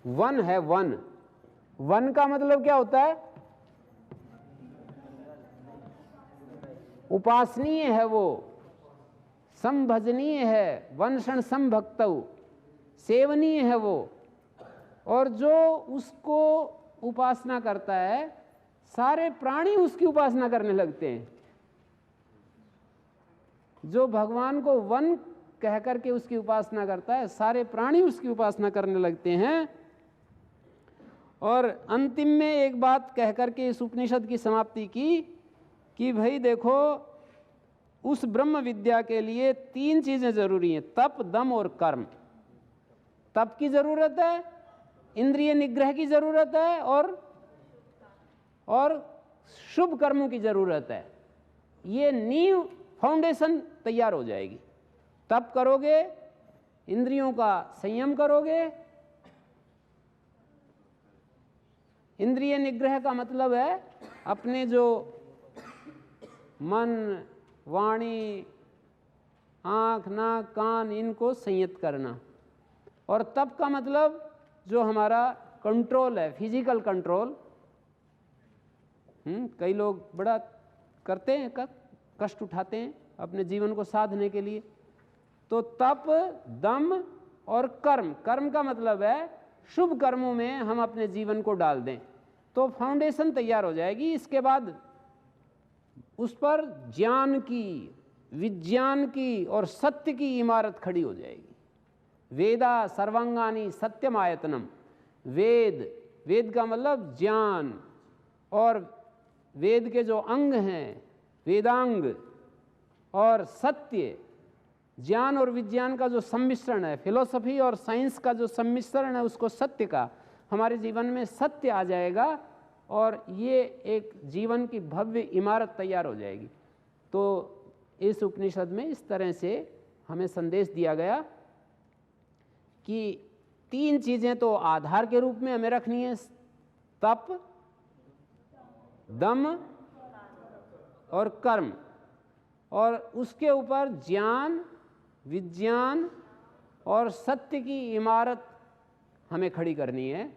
वन है। वन वन का मतलब क्या होता है? उपासनीय है, वो संभजनीय है, वंशण संभक्तौ, सेवनीय है वो। और जो उसको उपासना करता है, सारे प्राणी उसकी उपासना करने लगते हैं। जो भगवान को वन कह करके उसकी उपासना करता है, सारे प्राणी उसकी उपासना करने लगते हैं। और अंतिम में एक बात कह करके इस उपनिषद की समाप्ति की कि भाई देखो, उस ब्रह्म विद्या के लिए 3 चीजें जरूरी हैं, तप, दम और कर्म। तप की जरूरत है, इंद्रिय निग्रह की जरूरत है, और शुभ कर्मों की जरूरत है। ये नींव, फाउंडेशन तैयार हो जाएगी। तप करोगे, इंद्रियों का संयम करोगे। इंद्रिय निग्रह का मतलब है अपने जो मन, वाणी, आँख, नाक, कान, इनको संयत करना। और तप का मतलब जो हमारा कंट्रोल है, फिजिकल कंट्रोल। कई लोग बड़ा करते हैं, कष्ट उठाते हैं अपने जीवन को साधने के लिए। तो तप, दम और कर्म। कर्म का मतलब है शुभ कर्मों में हम अपने जीवन को डाल दें, तो फाउंडेशन तैयार हो जाएगी। इसके बाद उस पर ज्ञान की, विज्ञान की और सत्य की इमारत खड़ी हो जाएगी। वेदा सर्वांगानी सत्यम आयतनम। वेद, वेद का मतलब ज्ञान, और वेद के जो अंग हैं, वेदांग, और सत्य, ज्ञान और विज्ञान का जो सम्मिश्रण है, फिलोसफी और साइंस का जो सम्मिश्रण है, उसको सत्य का, हमारे जीवन में सत्य आ जाएगा और ये एक जीवन की भव्य इमारत तैयार हो जाएगी। तो इस उपनिषद में इस तरह से हमें संदेश दिया गया कि 3 चीज़ें तो आधार के रूप में हमें रखनी है, तप, दम और कर्म, और उसके ऊपर ज्ञान, विज्ञान और सत्य की इमारत हमें खड़ी करनी है।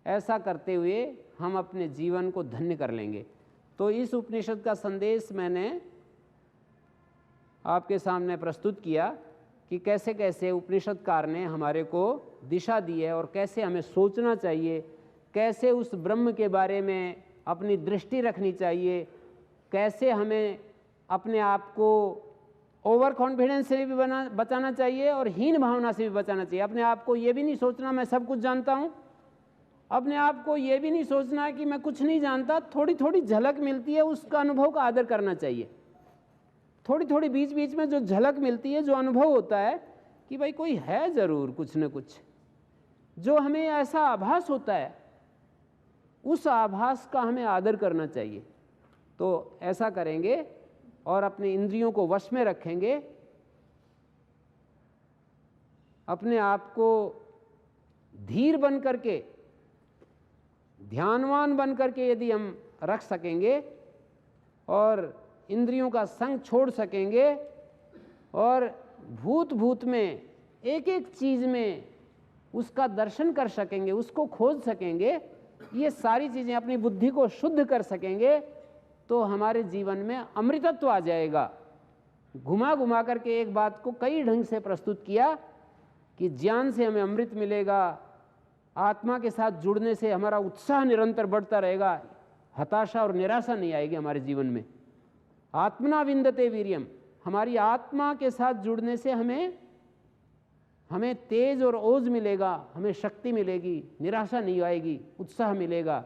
ऐसा करते हुए हम अपने जीवन को धन्य कर लेंगे। तो इस उपनिषद का संदेश मैंने आपके सामने प्रस्तुत किया कि कैसे कैसे उपनिषदकार ने हमारे को दिशा दी है और कैसे हमें सोचना चाहिए, कैसे उस ब्रह्म के बारे में अपनी दृष्टि रखनी चाहिए, कैसे हमें अपने आप को ओवर कॉन्फिडेंस से भी बचाना चाहिए और हीन भावना से भी बचाना चाहिए। अपने आप को ये भी नहीं सोचना मैं सब कुछ जानता हूँ, अपने आप को ये भी नहीं सोचना कि मैं कुछ नहीं जानता। थोड़ी थोड़ी झलक मिलती है, उसका अनुभव का आदर करना चाहिए। थोड़ी थोड़ी बीच बीच में जो झलक मिलती है, जो अनुभव होता है कि भाई कोई है ज़रूर कुछ न कुछ, जो हमें ऐसा आभास होता है, उस आभास का हमें आदर करना चाहिए। तो ऐसा करेंगे और अपने इंद्रियों को वश में रखेंगे, अपने आप को धीर बन करके, ध्यानवान बन करके यदि हम रख सकेंगे और इंद्रियों का संग छोड़ सकेंगे और भूत भूत में एक एक चीज़ में उसका दर्शन कर सकेंगे, उसको खोज सकेंगे, ये सारी चीज़ें अपनी बुद्धि को शुद्ध कर सकेंगे, तो हमारे जीवन में अमृतत्व आ जाएगा। घुमा घुमा करके एक बात को कई ढंग से प्रस्तुत किया कि ज्ञान से हमें अमृत मिलेगा, आत्मा के साथ जुड़ने से हमारा उत्साह निरंतर बढ़ता रहेगा, हताशा और निराशा नहीं आएगी हमारे जीवन में। आत्मना विंदते वीर्यम, हमारी आत्मा के साथ जुड़ने से हमें तेज और ओज मिलेगा, हमें शक्ति मिलेगी, निराशा नहीं आएगी, उत्साह मिलेगा,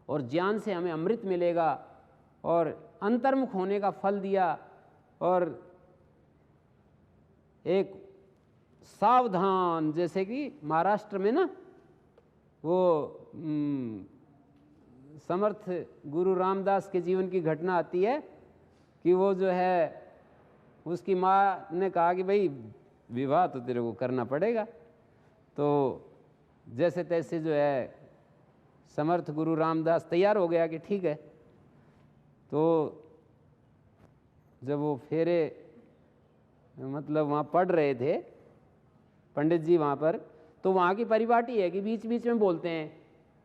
और ज्ञान से हमें अमृत मिलेगा और अंतर्मुख होने का फल दिया। और एक सावधान, जैसे कि महाराष्ट्र में ना वो समर्थ गुरु रामदास के जीवन की घटना आती है कि वो जो है, उसकी माँ ने कहा कि भाई विवाह तो तेरे को करना पड़ेगा। तो जैसे तैसे जो है समर्थ गुरु रामदास तैयार हो गया कि ठीक है। तो जब वो फेरे मतलब वहाँ पढ़ रहे थे पंडित जी वहाँ पर, तो वहाँ की परिपाटी है कि बीच बीच में बोलते हैं,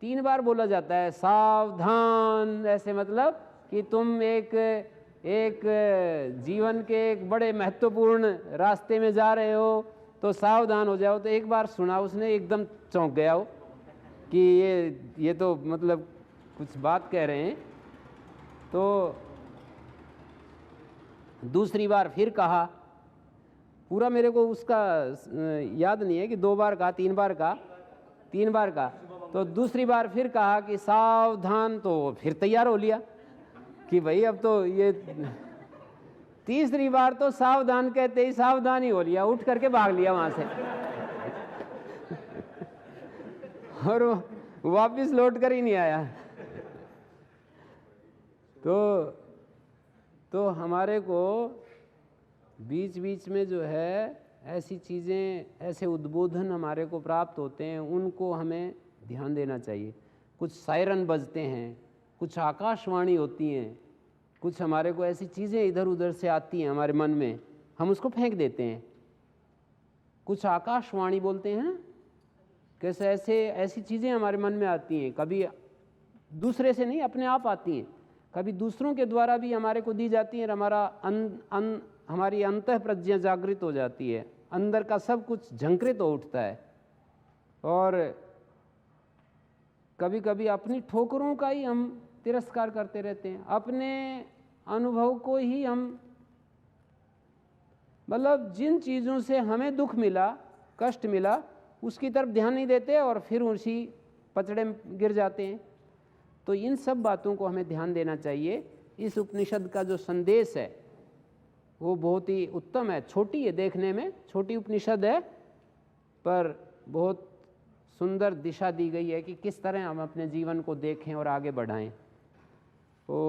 3 बार बोला जाता है सावधान, ऐसे मतलब कि तुम एक जीवन के एक बड़े महत्वपूर्ण रास्ते में जा रहे हो तो सावधान हो जाओ। तो एक बार सुना उसने, एकदम चौंक गया हो कि ये तो मतलब कुछ बात कह रहे हैं। तो दूसरी बार फिर कहा, पूरा मेरे को उसका याद नहीं है कि 2 बार कहा 3 बार कहा, 3 बार कहा। तो दूसरी बार फिर कहा कि सावधान, तो फिर तैयार हो लिया कि भाई अब तो ये, तीसरी बार तो सावधान कहते ही सावधान ही हो लिया, उठ करके भाग लिया वहां से और वापिस लौट कर ही नहीं आया। तो हमारे को बीच बीच में जो है ऐसी चीज़ें, ऐसे उद्बोधन हमारे को प्राप्त होते हैं, उनको हमें ध्यान देना चाहिए। कुछ सायरन बजते हैं, कुछ आकाशवाणी होती हैं, कुछ हमारे को ऐसी चीज़ें इधर उधर से आती हैं हमारे मन में, हम उसको फेंक देते हैं। कुछ आकाशवाणी बोलते हैं, कैसे ऐसी चीज़ें हमारे मन में आती हैं, कभी दूसरे से नहीं, अपने आप आती हैं, कभी दूसरों के द्वारा भी हमारे को दी जाती हैं, और हमारी अंतः प्रज्ञा जागृत हो जाती है, अंदर का सब कुछ झंकृत हो उठता है। और कभी कभी अपनी ठोकरों का ही हम तिरस्कार करते रहते हैं, अपने अनुभव को ही हम, मतलब जिन चीज़ों से हमें दुख मिला, कष्ट मिला, उसकी तरफ ध्यान नहीं देते और फिर उसी पचड़े में गिर जाते हैं। तो इन सब बातों को हमें ध्यान देना चाहिए। इस उपनिषद का जो संदेश है वो बहुत ही उत्तम है। छोटी है, देखने में छोटी उपनिषद है, पर बहुत सुंदर दिशा दी गई है कि किस तरह हम अपने जीवन को देखें और आगे बढ़ाएं। ओ